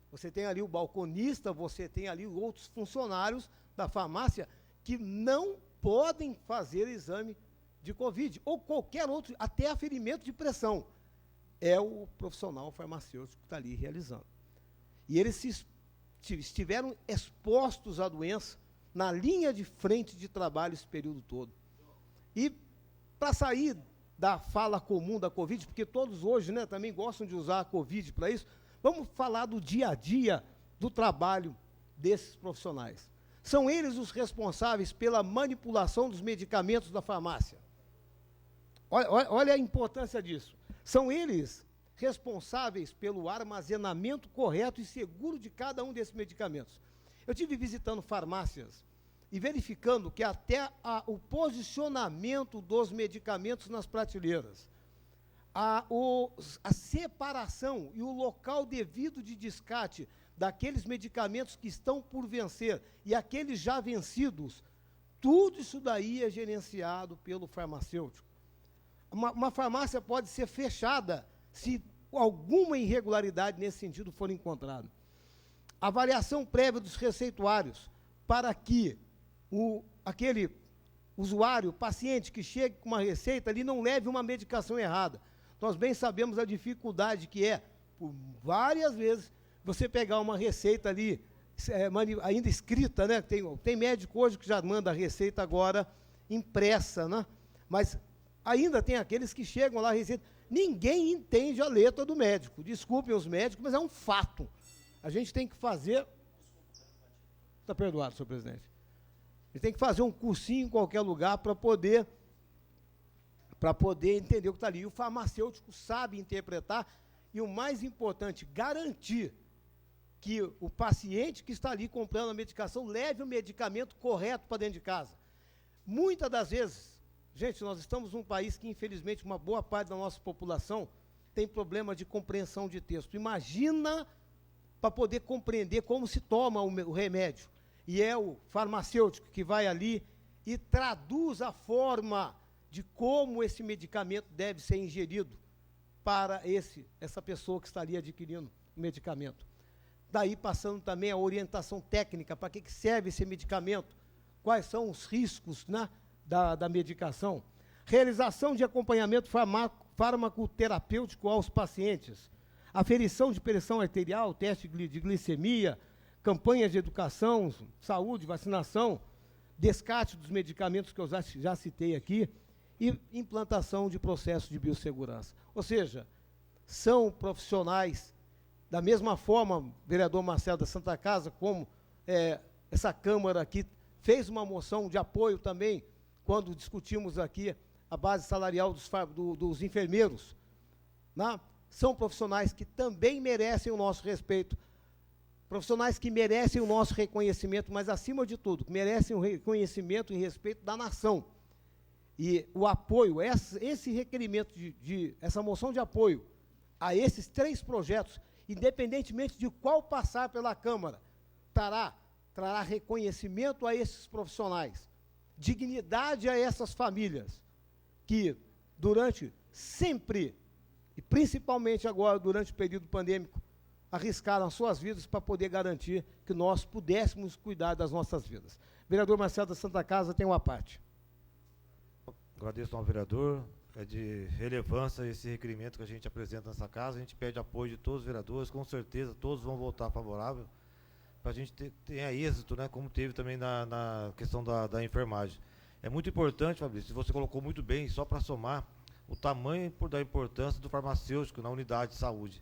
Você tem ali o balconista, você tem ali outros funcionários da farmácia que não podem fazer exame de Covid, ou qualquer outro, até aferimento de pressão. É o profissional farmacêutico que está ali realizando. E eles estiveram expostos à doença na linha de frente de trabalho esse período todo. E, para sair da fala comum da Covid, porque todos hoje, né, também gostam de usar a Covid para isso, vamos falar do dia a dia do trabalho desses profissionais. São eles os responsáveis pela manipulação dos medicamentos da farmácia. Olha a importância disso. São eles responsáveis pelo armazenamento correto e seguro de cada um desses medicamentos. Eu tive visitando farmácias e verificando que até o posicionamento dos medicamentos nas prateleiras, a separação e o local devido de descarte daqueles medicamentos que estão por vencer e aqueles já vencidos, tudo isso daí é gerenciado pelo farmacêutico. Uma farmácia pode ser fechada se alguma irregularidade nesse sentido for encontrada. Avaliação prévia dos receituários para que aquele usuário, paciente que chega com uma receita ali não leve uma medicação errada. Nós bem sabemos a dificuldade que é, por várias vezes, você pegar uma receita ali, ainda escrita, né? Tem médico hoje que já manda a receita agora impressa, né? Mas ainda tem aqueles que chegam lá, receita. Ninguém entende a letra do médico. Desculpem os médicos, mas é um fato. A gente tem que fazer... Está perdoado, senhor presidente. A gente tem que fazer um cursinho em qualquer lugar para poder entender o que está ali. E o farmacêutico sabe interpretar e, o mais importante, garantir que o paciente que está ali comprando a medicação leve o medicamento correto para dentro de casa. Muitas das vezes, gente, nós estamos num país que, infelizmente, uma boa parte da nossa população tem problema de compreensão de texto. Imagina para poder compreender como se toma o remédio. E é o farmacêutico que vai ali e traduz a forma de como esse medicamento deve ser ingerido para essa pessoa que está ali adquirindo o medicamento. Daí passando também a orientação técnica, para que serve esse medicamento, quais são os riscos, né, da medicação. Realização de acompanhamento farmacoterapêutico aos pacientes, aferição de pressão arterial, teste de glicemia, campanhas de educação, saúde, vacinação, descarte dos medicamentos que eu já citei aqui, e implantação de processos de biossegurança. Ou seja, são profissionais, da mesma forma, vereador Marcelo da Santa Casa, como essa Câmara aqui fez uma moção de apoio também, quando discutimos aqui a base salarial dos enfermeiros, né? São profissionais que também merecem o nosso respeito, profissionais que merecem o nosso reconhecimento, mas, acima de tudo, que merecem o reconhecimento e respeito da nação. E o apoio, esse requerimento, essa moção de apoio a esses 3 projetos, independentemente de qual passar pela Câmara, trará reconhecimento a esses profissionais, dignidade a essas famílias, que sempre, e principalmente agora, durante o período pandêmico, arriscaram as suas vidas para poder garantir que nós pudéssemos cuidar das nossas vidas. Vereador Marcelo da Santa Casa tem uma parte. Agradeço ao vereador, é de relevância esse requerimento que a gente apresenta nessa casa, a gente pede apoio de todos os vereadores, com certeza todos vão votar favorável, para a gente ter êxito, né, como teve também na questão da enfermagem. É muito importante, Fabrício, você colocou muito bem, só para somar, o tamanho da importância do farmacêutico na unidade de saúde.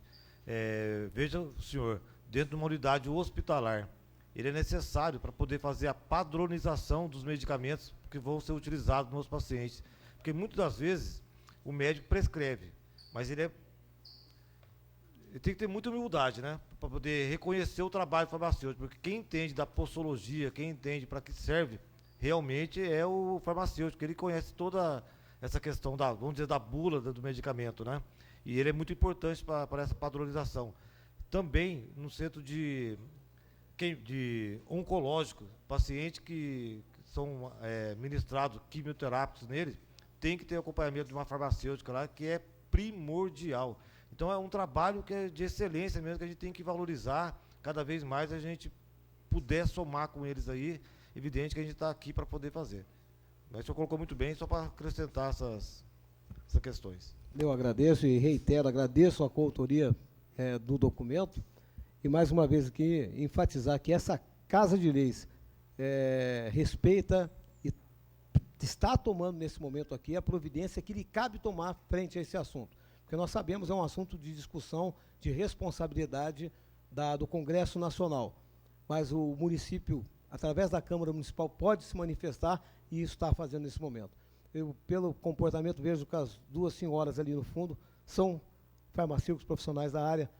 Veja o senhor, dentro de uma unidade hospitalar, ele é necessário para poder fazer a padronização dos medicamentos que vão ser utilizados nos pacientes. Porque muitas das vezes o médico prescreve, mas ele tem que ter muita humildade, né, para poder reconhecer o trabalho farmacêutico, porque quem entende da postologia, quem entende para que serve, realmente é o farmacêutico, ele conhece toda essa questão vamos dizer, da bula do medicamento, né, e ele é muito importante para essa padronização. Também no centro de oncológico, paciente que são ministrados quimioterápicos nele, tem que ter acompanhamento de uma farmacêutica lá, que é primordial. Então, é um trabalho que é de excelência mesmo, que a gente tem que valorizar, cada vez mais a gente puder somar com eles aí, evidente que a gente está aqui para poder fazer. Mas o senhor colocou muito bem, só para acrescentar essas questões. Eu agradeço e reitero, agradeço a coautoria do documento, e mais uma vez aqui enfatizar que essa Casa de Leis respeita e está tomando nesse momento aqui a providência que lhe cabe tomar frente a esse assunto. Porque nós sabemos, é um assunto de discussão, de responsabilidade do Congresso Nacional. Mas o município, através da Câmara Municipal, pode se manifestar e isso está fazendo nesse momento. Eu, pelo comportamento, vejo que as 2 senhoras ali no fundo são farmacêuticos profissionais da área.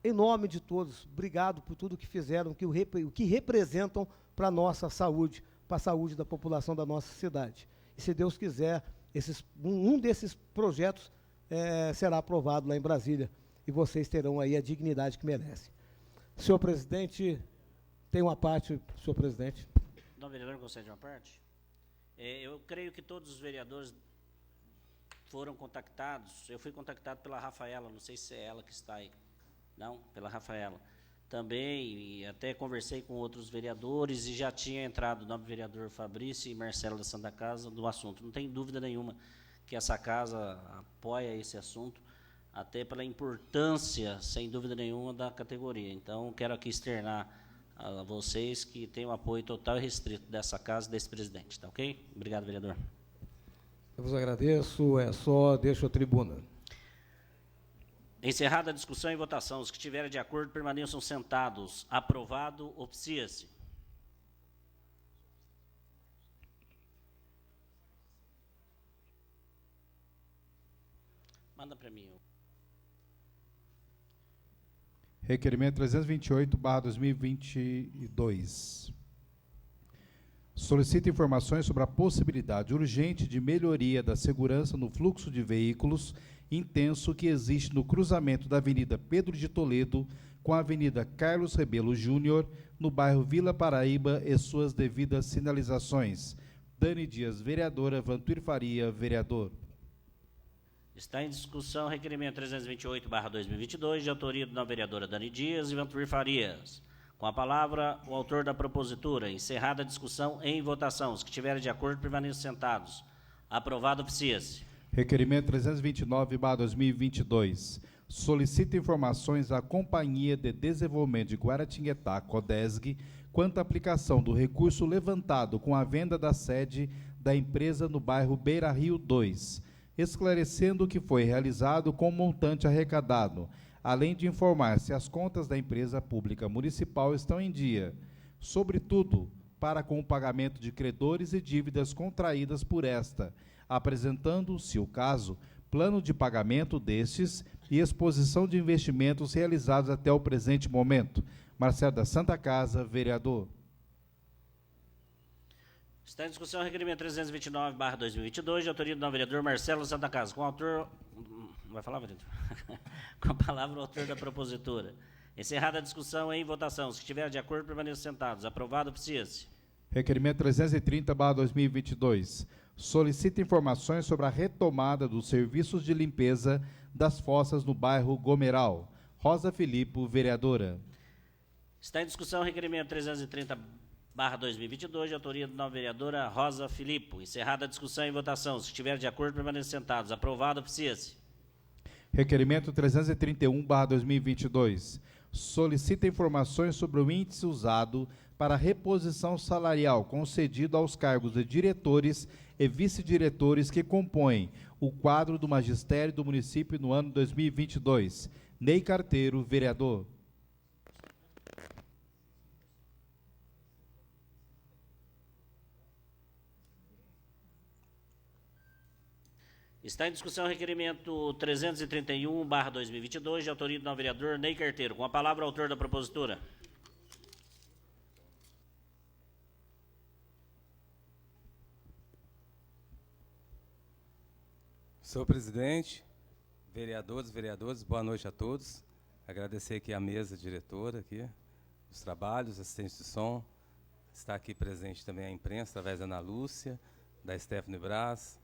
em nome de todos, obrigado por tudo que fizeram, o que representam para a nossa saúde, para a saúde da população da nossa cidade. E, se Deus quiser, um desses projetos será aprovado lá em Brasília, e vocês terão aí a dignidade que merecem. Senhor presidente, tem uma parte, senhor presidente. Não, vereador, concede uma parte? Eu creio que todos os vereadores foram contactados. Eu fui contactado pela Rafaela, não sei se é ela que está aí. Não, pela Rafaela. Também, e até conversei com outros vereadores e já tinha entrado o nome do vereador Fabrício e Marcelo da Santa Casa do assunto. Não tem dúvida nenhuma que essa casa apoia esse assunto, até pela importância, sem dúvida nenhuma, da categoria. Então, quero aqui externar a vocês que têm o apoio total e restrito dessa casa e desse presidente, tá ok? Obrigado, vereador. Eu vos agradeço, só deixo a tribuna. Encerrada a discussão e votação, os que estiverem de acordo permaneçam sentados. Aprovado, oficia-se. Manda para mim. Requerimento 328/2022. Solicita informações sobre a possibilidade urgente de melhoria da segurança no fluxo de veículos intenso que existe no cruzamento da Avenida Pedro de Toledo com a Avenida Carlos Rebelo Júnior, no bairro Vila Paraíba, e suas devidas sinalizações. Dani Dias, vereadora. Vantuir Faria, vereador. Está em discussão o requerimento 328/2022, de autoria da vereadora Dani Dias e Vantuir Farias. Com a palavra, o autor da propositura. Encerrada a discussão, em votação. Os que estiverem de acordo permaneçam sentados. Aprovado, oficia-se. Requerimento 329/2022. Solicita informações à Companhia de Desenvolvimento de Guaratinguetá, CODESG, quanto à aplicação do recurso levantado com a venda da sede da empresa no bairro Beira Rio 2, esclarecendo o que foi realizado com o montante arrecadado, além de informar se as contas da empresa pública municipal estão em dia, sobretudo para com o pagamento de credores e dívidas contraídas por esta, apresentando, se o caso, plano de pagamento destes e exposição de investimentos realizados até o presente momento. Marcelo da Santa Casa, vereador. Está em discussão o requerimento 329/2022, de autoria do vereador Marcelo Santa Casa. Com o autor... Vai falar, vereador? Com a palavra o autor da propositura. Encerrada a discussão, em votação. Os que estiverem de acordo, permaneçam sentados. Aprovado, oficia-se. Requerimento 330/2022. Solicita informações sobre a retomada dos serviços de limpeza das fossas no bairro Gomeral. Rosa Filipe, vereadora. Está em discussão o requerimento 330/2022, de autoria da vereadora Rosa Filipe. Encerrada a discussão e votação. Se estiver de acordo, permaneçam sentados. Aprovado, oficia-se. Requerimento 331/2022. Solicita informações sobre o índice usado para reposição salarial concedido aos cargos de diretores e vice-diretores que compõem o quadro do magistério do município no ano 2022. Ney Carteiro, vereador. Está em discussão o requerimento 331/2022, de autoria do vereador Ney Carteiro. Com a palavra o autor da propositura. Senhor presidente, vereadores, boa noite a todos. Agradecer aqui a mesa diretora, aqui, os trabalhos, assistentes de som. Está aqui presente também a imprensa, através da Ana Lúcia, da Stephanie Braz,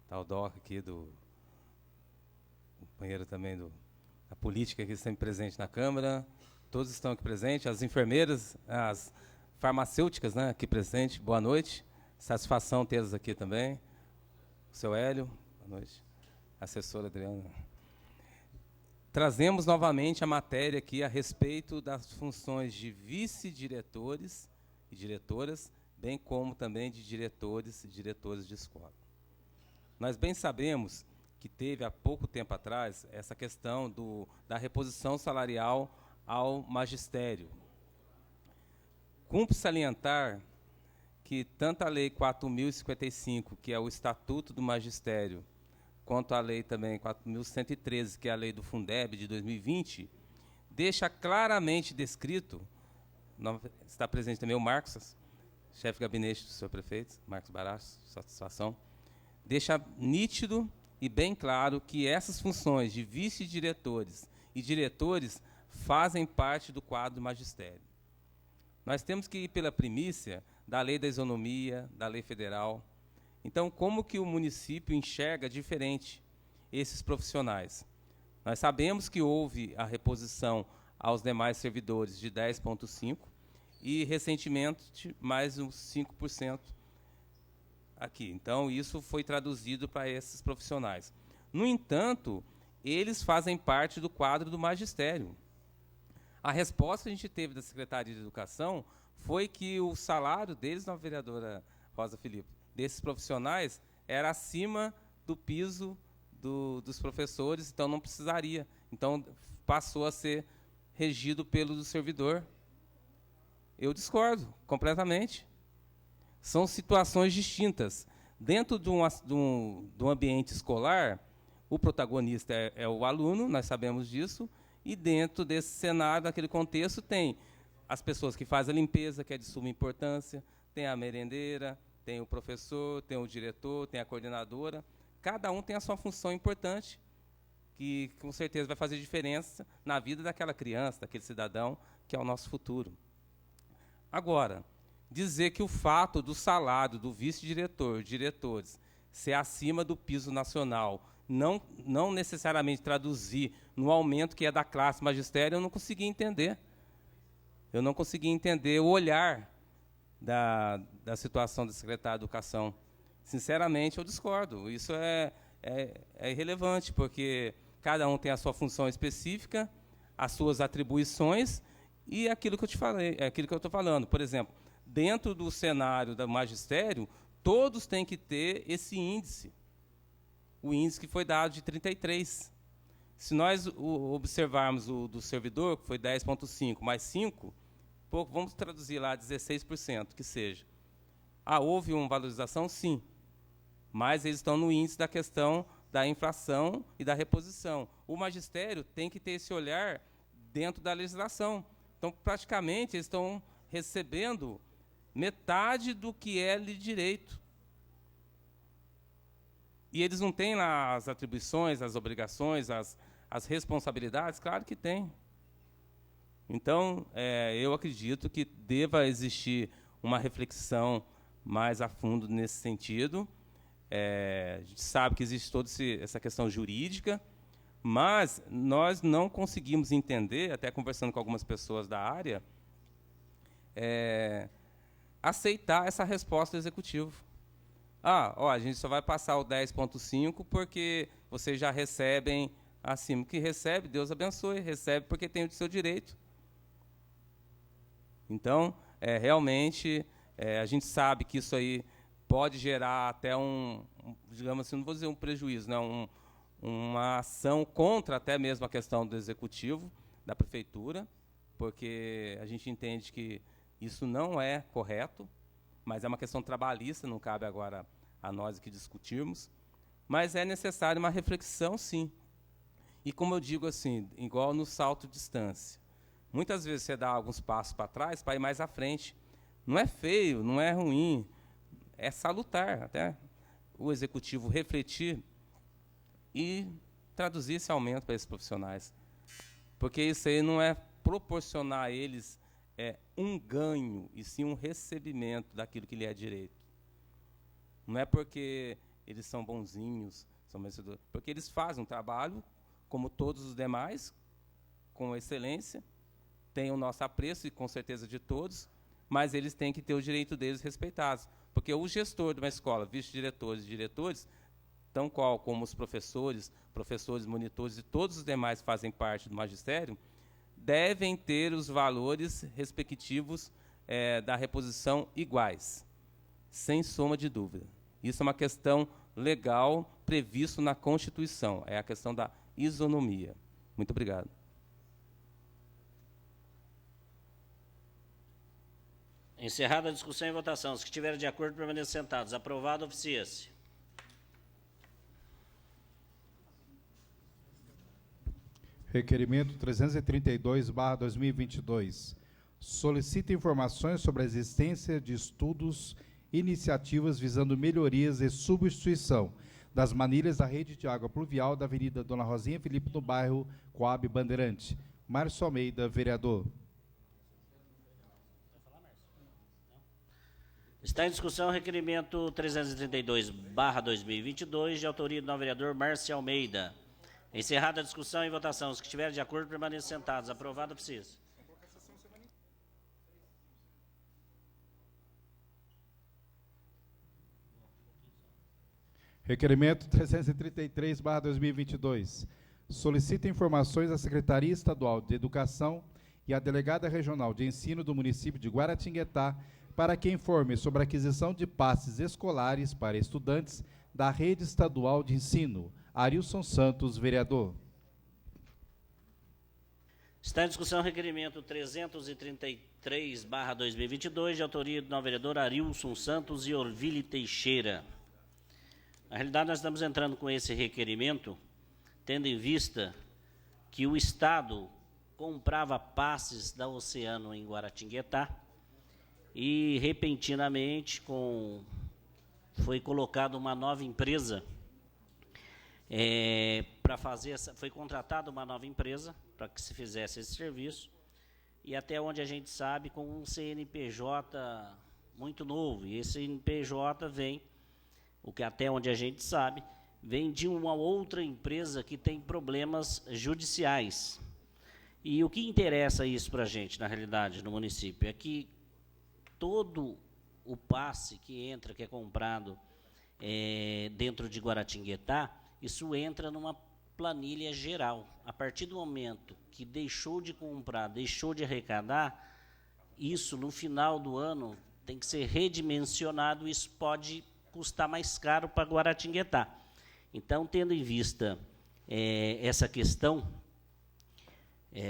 está o Doc aqui, do companheiro também da política, aqui sempre presente na Câmara. Todos estão aqui presentes, as enfermeiras, as farmacêuticas, né, aqui presentes. Boa noite, satisfação tê-las aqui também. O seu Hélio. Boa noite. Assessora Adriana. Trazemos novamente a matéria aqui a respeito das funções de vice-diretores e diretoras, bem como também de diretores e diretoras de escola. Nós bem sabemos que teve há pouco tempo atrás essa questão da reposição salarial ao magistério. Cumpre salientar que tanto a Lei 4.055, que é o Estatuto do Magistério, quanto a lei também 4.113, que é a lei do Fundeb de 2020, deixa claramente descrito, está presente também o Marcos, chefe de gabinete do senhor prefeito, Marcos Baracho, satisfação, deixa nítido e bem claro que essas funções de vice-diretores e diretores fazem parte do quadro do magistério. Nós temos que ir pela primícia da lei da isonomia, da lei federal. Então, como que o município enxerga diferente esses profissionais? Nós sabemos que houve a reposição aos demais servidores de 10,5% e, recentemente, mais uns 5% aqui. Então, isso foi traduzido para esses profissionais. No entanto, eles fazem parte do quadro do magistério. A resposta que a gente teve da Secretaria de Educação foi que o salário deles, na vereadora Rosa Filipe, desses profissionais, era acima do piso dos professores, então não precisaria. Então, passou a ser regido pelo servidor. Eu discordo completamente. São situações distintas. Dentro de um ambiente escolar, o protagonista é o aluno, nós sabemos disso, e dentro desse cenário, daquele contexto, tem as pessoas que fazem a limpeza, que é de suma importância, tem a merendeira, tem o professor, tem o diretor, tem a coordenadora. Cada um tem a sua função importante, que com certeza vai fazer diferença na vida daquela criança, daquele cidadão, que é o nosso futuro. Agora, dizer que o fato do salário do vice-diretor, diretores, ser acima do piso nacional, não necessariamente traduzir no aumento que é da classe magistério, eu não consegui entender. Eu não consegui entender o olhar da situação do secretário de Educação. Sinceramente, eu discordo. Isso é irrelevante, porque cada um tem a sua função específica, as suas atribuições e aquilo que eu te falei, aquilo que eu estou falando. Por exemplo, dentro do cenário do magistério, todos têm que ter esse índice. O índice que foi dado de 33. Se nós observarmos o do servidor, que foi 10,5 mais 5, vamos traduzir lá 16%, que seja. Houve uma valorização? Sim. Mas eles estão no índice da questão da inflação e da reposição. O magistério tem que ter esse olhar dentro da legislação. Então, praticamente, eles estão recebendo metade do que é de direito. E eles não têm lá as atribuições, as obrigações, as responsabilidades? Claro que tem. Então, eu acredito que deva existir uma reflexão mais a fundo nesse sentido. A gente sabe que existe toda essa questão jurídica, mas nós não conseguimos entender, até conversando com algumas pessoas da área, aceitar essa resposta do executivo. A gente só vai passar o 10,5 porque vocês já recebem acima. O que recebe, Deus abençoe, recebe porque tem o seu direito. Então, realmente, a gente sabe que isso aí pode gerar até digamos assim, não vou dizer um prejuízo, né, uma ação contra até mesmo a questão do executivo, da prefeitura, porque a gente entende que isso não é correto, mas é uma questão trabalhista, não cabe agora a nós que discutirmos, mas é necessário uma reflexão, sim. E como eu digo assim, igual no salto de distância, muitas vezes você dá alguns passos para trás para ir mais à frente. Não é feio, não é ruim, é salutar até o executivo refletir e traduzir esse aumento para esses profissionais. Porque isso aí não é proporcionar a eles um ganho, e sim um recebimento daquilo que lhe é direito. Não é porque eles são bonzinhos, são merecedores, porque eles fazem um trabalho, como todos os demais, com excelência, têm o nosso apreço, e com certeza de todos, mas eles têm que ter o direito deles respeitados. Porque o gestor de uma escola, vice-diretores e diretores, tão qual como os professores, monitores e todos os demais que fazem parte do magistério, devem ter os valores respectivos da reposição iguais, sem soma de dúvida. Isso é uma questão legal previsto na Constituição, é a questão da isonomia. Muito obrigado. Encerrada a discussão e votação. Os que estiverem de acordo, permaneçam sentados. Aprovado, oficia-se. Requerimento 332/2022. Solicita informações sobre a existência de estudos e iniciativas visando melhorias e substituição das manilhas da rede de água pluvial da Avenida Dona Rosinha Felipe, no bairro Coab Bandeirante. Márcio Almeida, vereador. Está em discussão o requerimento 332/2022, de autoria do novo vereador Márcio Almeida. Encerrada a discussão e votação. Os que estiverem de acordo, permaneçam sentados. Aprovado, precisa. Requerimento 333/2022. Solicita informações à Secretaria Estadual de Educação e à Delegada Regional de Ensino do município de Guaratinguetá para que informe sobre a aquisição de passes escolares para estudantes da Rede Estadual de Ensino. Arilson Santos, vereador. Está em discussão o requerimento 333/2022, de autoria do novo vereador Arilson Santos e Orville Teixeira. Na realidade, nós estamos entrando com esse requerimento, tendo em vista que o Estado comprava passes da Oceano em Guaratinguetá e, repentinamente, foi colocada uma nova empresa para fazer foi contratada uma nova empresa para que se fizesse esse serviço, e até onde a gente sabe, com um CNPJ muito novo, e esse CNPJ vem, até onde a gente sabe, vem de uma outra empresa que tem problemas judiciais. E o que interessa isso para a gente, na realidade, no município, é que todo o passe que entra, que é comprado dentro de Guaratinguetá, isso entra numa planilha geral. A partir do momento que deixou de comprar, deixou de arrecadar, isso no final do ano tem que ser redimensionado, isso pode custar mais caro para Guaratinguetá. Então, tendo em vista essa questão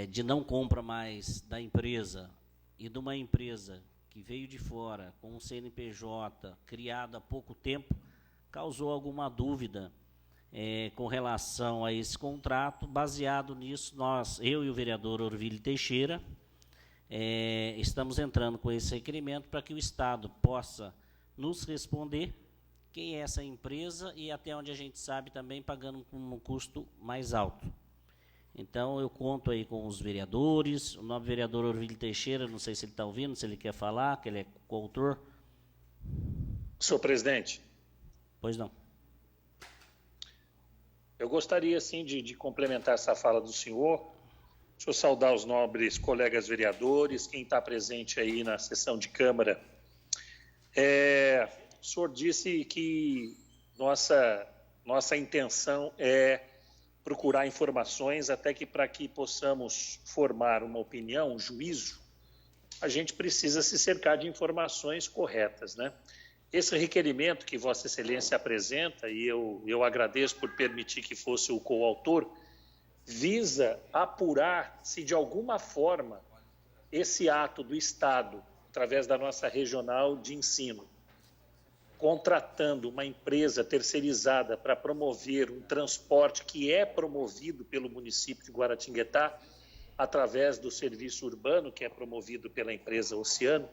de não compra mais da empresa e de uma empresa que veio de fora com um CNPJ criado há pouco tempo, causou alguma dúvida com relação a esse contrato. Baseado nisso, eu e o vereador Orville Teixeira, estamos entrando com esse requerimento para que o Estado possa nos responder quem é essa empresa e, até onde a gente sabe, também pagando um custo mais alto. Então, eu conto aí com os vereadores, o novo vereador Orville Teixeira, não sei se ele está ouvindo, se ele quer falar, que ele é coautor. Senhor presidente. Pois não. Eu gostaria, sim, de complementar essa fala do senhor. Deixa eu saudar os nobres colegas vereadores, quem está presente aí na sessão de Câmara. O senhor disse que nossa intenção é procurar informações, até que para que possamos formar uma opinião, um juízo, a gente precisa se cercar de informações corretas, né? Esse requerimento que Vossa Excelência apresenta, e eu agradeço por permitir que fosse o coautor, visa apurar se de alguma forma esse ato do Estado, através da nossa regional de ensino, contratando uma empresa terceirizada para promover um transporte que é promovido pelo município de Guaratinguetá, através do serviço urbano, que é promovido pela empresa Oceano,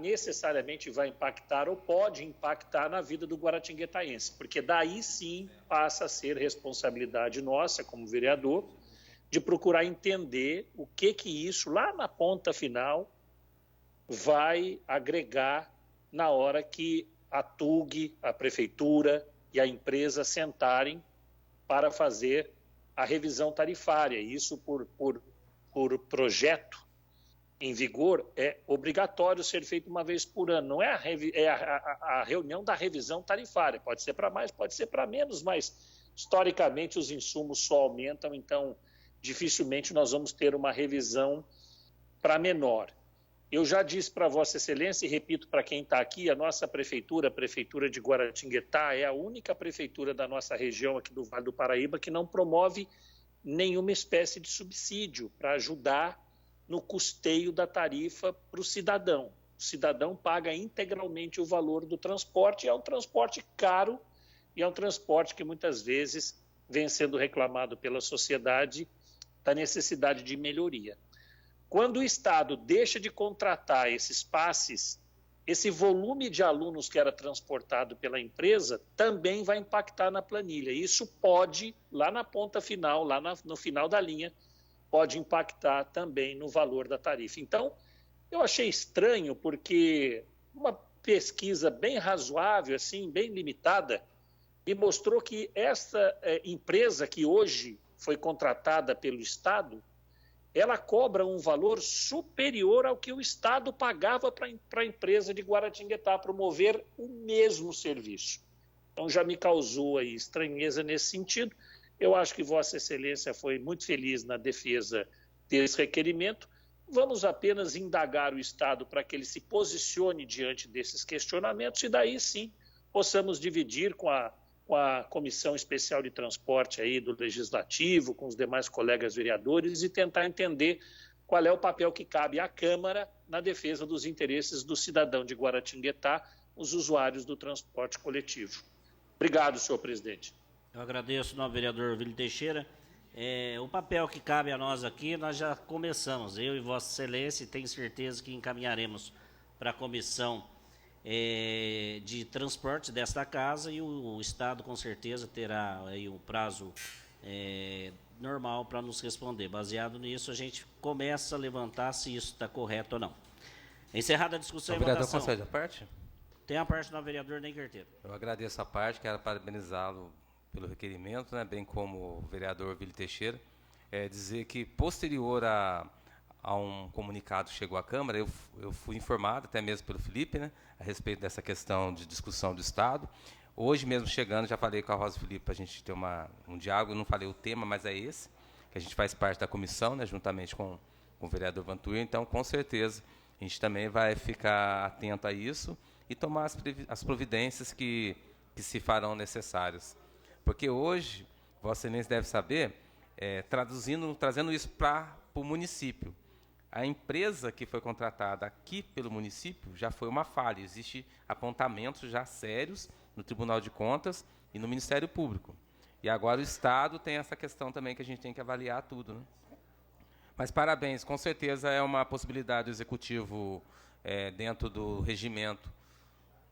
necessariamente vai impactar ou pode impactar na vida do guaratinguetaense, porque daí sim passa a ser responsabilidade nossa, como vereador, de procurar entender o que isso, lá na ponta final, vai agregar na hora que a TUG, a Prefeitura e a empresa sentarem para fazer a revisão tarifária. Isso, por projeto em vigor, é obrigatório ser feito uma vez por ano. Não é a reunião da revisão tarifária. Pode ser para mais, pode ser para menos, mas historicamente os insumos só aumentam, então dificilmente nós vamos ter uma revisão para menor. Eu já disse para Vossa Excelência e repito para quem está aqui, a nossa prefeitura, a Prefeitura de Guaratinguetá, é a única prefeitura da nossa região aqui do Vale do Paraíba que não promove nenhuma espécie de subsídio para ajudar no custeio da tarifa para o cidadão. O cidadão paga integralmente o valor do transporte, é um transporte caro e é um transporte que muitas vezes vem sendo reclamado pela sociedade da necessidade de melhoria. Quando o Estado deixa de contratar esses passes, esse volume de alunos que era transportado pela empresa também vai impactar na planilha. Isso pode, lá na ponta final, lá no final da linha, pode impactar também no valor da tarifa. Então, eu achei estranho, porque uma pesquisa bem razoável, assim, bem limitada, me mostrou que essa empresa que hoje foi contratada pelo Estado, ela cobra um valor superior ao que o Estado pagava para a empresa de Guaratinguetá promover o mesmo serviço. Então, já me causou aí estranheza nesse sentido. Eu acho que Vossa Excelência foi muito feliz na defesa desse requerimento. Vamos apenas indagar o Estado para que ele se posicione diante desses questionamentos e daí sim possamos dividir com a Comissão Especial de Transporte aí do Legislativo, com os demais colegas vereadores e tentar entender qual é o papel que cabe à Câmara na defesa dos interesses do cidadão de Guaratinguetá, os usuários do transporte coletivo. Obrigado, senhor presidente. Eu agradeço, novo vereador Vili Teixeira. O papel que cabe a nós aqui, nós já começamos. Eu e Vossa Excelência, tenho certeza que encaminharemos para a comissão de transporte desta casa e o Estado com certeza terá aí um prazo normal para nos responder. Baseado nisso, a gente começa a levantar se isso está correto ou não. Encerrada a discussão e votação. O vereador concede a parte? Tem a parte do vereador Nem Carteiro. Eu agradeço a parte, quero parabenizá-lo pelo requerimento, né, bem como o vereador Vili Teixeira. Dizer que, posterior a um comunicado que chegou à Câmara, eu fui informado, até mesmo pelo Felipe, né, a respeito dessa questão de discussão do Estado. Hoje mesmo chegando, já falei com a Rosa Felipe para a gente ter um diálogo, não falei o tema, mas é esse, que a gente faz parte da comissão, né, juntamente com o vereador Vantur, então, com certeza, a gente também vai ficar atento a isso e tomar as providências que se farão necessárias. Porque hoje, Vossa Excelência deve saber, trazendo isso para o município. A empresa que foi contratada aqui pelo município já foi uma falha. Existem apontamentos já sérios no Tribunal de Contas e no Ministério Público. E agora o Estado tem essa questão também que a gente tem que avaliar tudo, né? Mas parabéns, com certeza é uma possibilidade do Executivo, dentro do regimento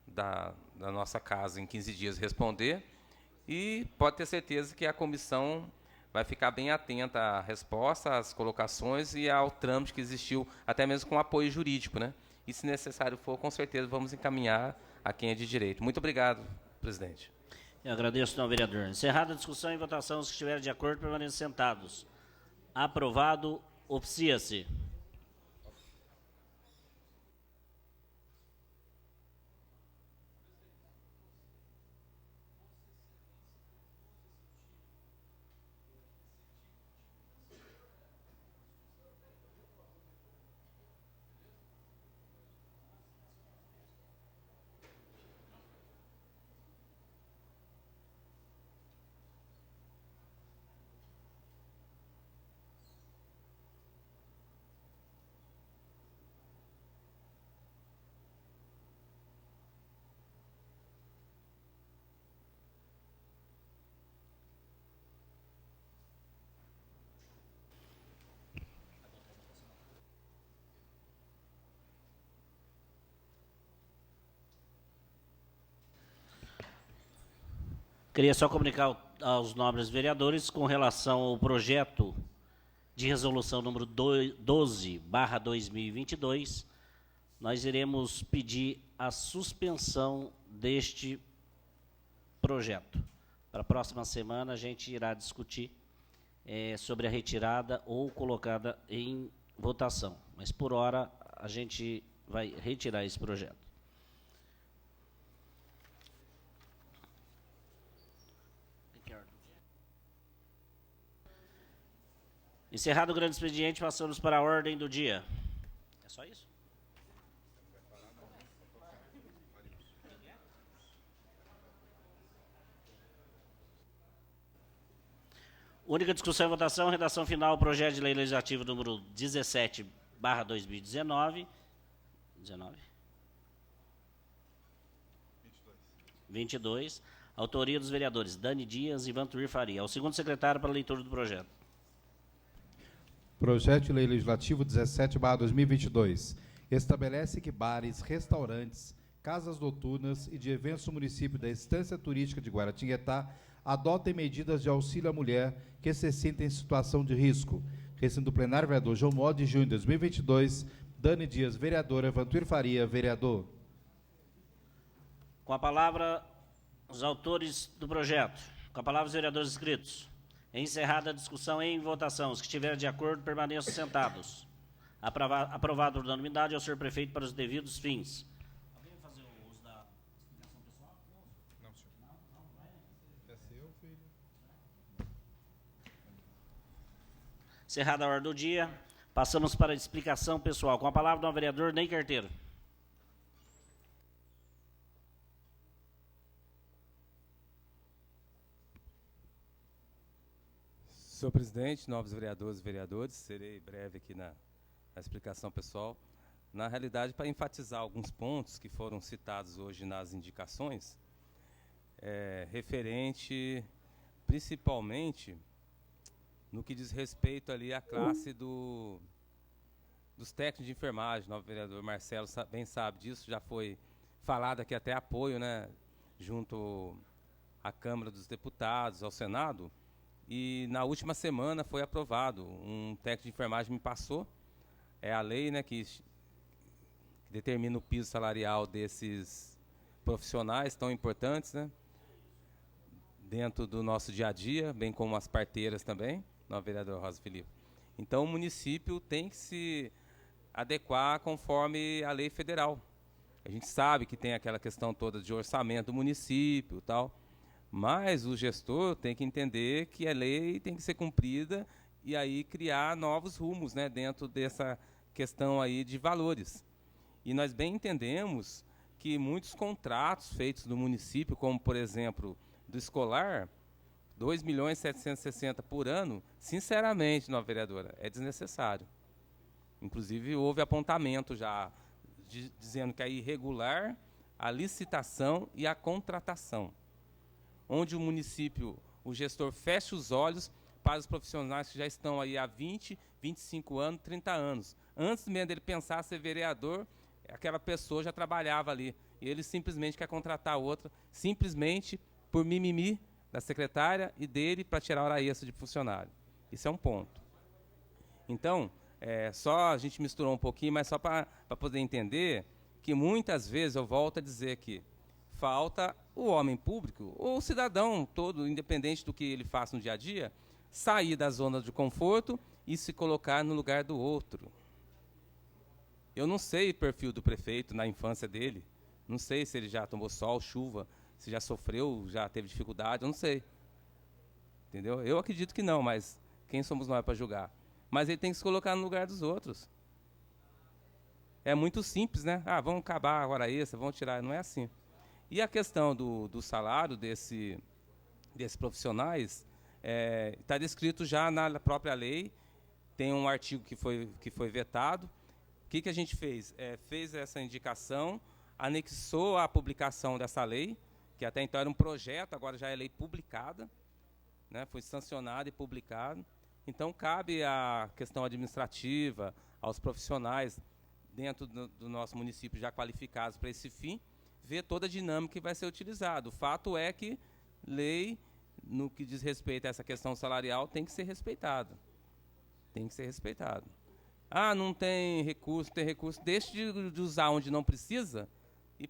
da nossa casa, em 15 dias, responder. E pode ter certeza que a comissão vai ficar bem atenta à resposta, às colocações e ao trâmite que existiu, até mesmo com apoio jurídico, né? E, se necessário for, com certeza vamos encaminhar a quem é de direito. Muito obrigado, presidente. Eu agradeço, senhor vereador. Encerrada a discussão e votação, os que estiverem de acordo, permaneçam sentados. Aprovado, oficia-se. Queria só comunicar aos nobres vereadores com relação ao projeto de resolução número 12/2022, nós iremos pedir a suspensão deste projeto. Para a próxima semana a gente irá discutir sobre a retirada ou colocada em votação. Mas por hora a gente vai retirar esse projeto. Encerrado o grande expediente, passamos para a ordem do dia. É só isso? Única discussão e votação, redação final, projeto de lei legislativo número 17/2019. 22. Autoria dos vereadores Dani Dias e Vantuir Faria. Ao segundo secretário para a leitura do projeto. Projeto de Lei Legislativo 17/2022 estabelece que bares, restaurantes, casas noturnas e de eventos do município da Estância Turística de Guaratinguetá adotem medidas de auxílio à mulher que se sinta em situação de risco. Recinto plenário, vereador João Mó, de junho de 2022. Dani Dias, vereadora. Vantuir Faria, vereador. Com a palavra, os autores do projeto. Com a palavra, os vereadores inscritos. Encerrada a discussão em votação. Os que estiverem de acordo, permaneçam sentados. Aprovado por unanimidade ao senhor prefeito para os devidos fins. Alguém vai fazer o uso da explicação pessoal? Não, senhor. Não, vai. É seu, filho. Encerrada a ordem do dia, passamos para a explicação pessoal. Com a palavra do vereador Ney Carteiro. Senhor presidente, novos vereadores e vereadores, serei breve aqui na explicação pessoal. Na realidade, para enfatizar alguns pontos que foram citados hoje nas indicações, referente principalmente no que diz respeito ali à classe dos técnicos de enfermagem. O vereador Marcelo bem sabe disso, já foi falado aqui até apoio, né, junto à Câmara dos Deputados, ao Senado. E na última semana foi aprovado, um técnico de enfermagem me passou, é a lei, né, que determina o piso salarial desses profissionais tão importantes, né, dentro do nosso dia a dia, bem como as parteiras também, não, vereador Rosa Felipe. Então o município tem que se adequar conforme a lei federal. A gente sabe que tem aquela questão toda de orçamento do município e tal, mas o gestor tem que entender que a lei tem que ser cumprida e aí criar novos rumos, né, dentro dessa questão aí de valores. E nós bem entendemos que muitos contratos feitos no município, como por exemplo do escolar, 2.760.000 por ano, sinceramente, não, vereadora, é desnecessário. Inclusive houve apontamento já dizendo que é irregular a licitação e a contratação, onde o município, o gestor fecha os olhos para os profissionais que já estão aí há 20, 25 anos, 30 anos. Antes mesmo dele pensar ser vereador, aquela pessoa já trabalhava ali. E ele simplesmente quer contratar outra, simplesmente por mimimi da secretária e dele para tirar hora extra de funcionário. Isso é um ponto. Então, só a gente misturou um pouquinho, mas só para poder entender que muitas vezes, eu volto a dizer que falta o homem público, ou o cidadão todo, independente do que ele faça no dia a dia, sair da zona de conforto e se colocar no lugar do outro. Eu não sei o perfil do prefeito na infância dele, não sei se ele já tomou sol, chuva, se já sofreu, já teve dificuldade, eu não sei. Entendeu? Eu acredito que não, mas quem somos nós para julgar? Mas ele tem que se colocar no lugar dos outros. É muito simples, né? Ah, vamos acabar a hora extra, vamos tirar. Não é assim. E a questão do salário desses profissionais está descrito já na própria lei, tem um artigo que foi vetado. O que a gente fez? Fez essa indicação, anexou a publicação dessa lei, que até então era um projeto, agora já é lei publicada, né, foi sancionado e publicado. Então, cabe a questão administrativa, aos profissionais dentro do nosso município já qualificados para esse fim, ver toda a dinâmica que vai ser utilizada. O fato é que lei, no que diz respeito a essa questão salarial, tem que ser respeitada. Tem que ser respeitado. Ah, não tem recurso, deixe de usar onde não precisa e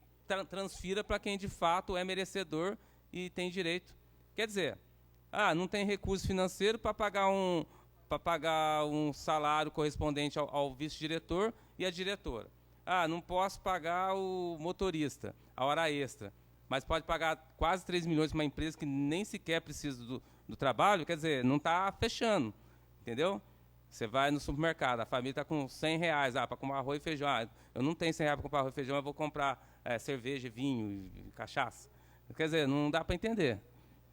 transfira para quem de fato é merecedor e tem direito. Quer dizer, não tem recurso financeiro para pagar um salário correspondente ao vice-diretor e à diretora. Não posso pagar o motorista, a hora extra, mas pode pagar quase 3 milhões para uma empresa que nem sequer precisa do trabalho, quer dizer, não está fechando, entendeu? Você vai no supermercado, a família está com R$100 para comprar arroz e feijão. Eu não tenho R$100 para comprar arroz e feijão, eu vou comprar cerveja, vinho e cachaça. Quer dizer, não dá para entender.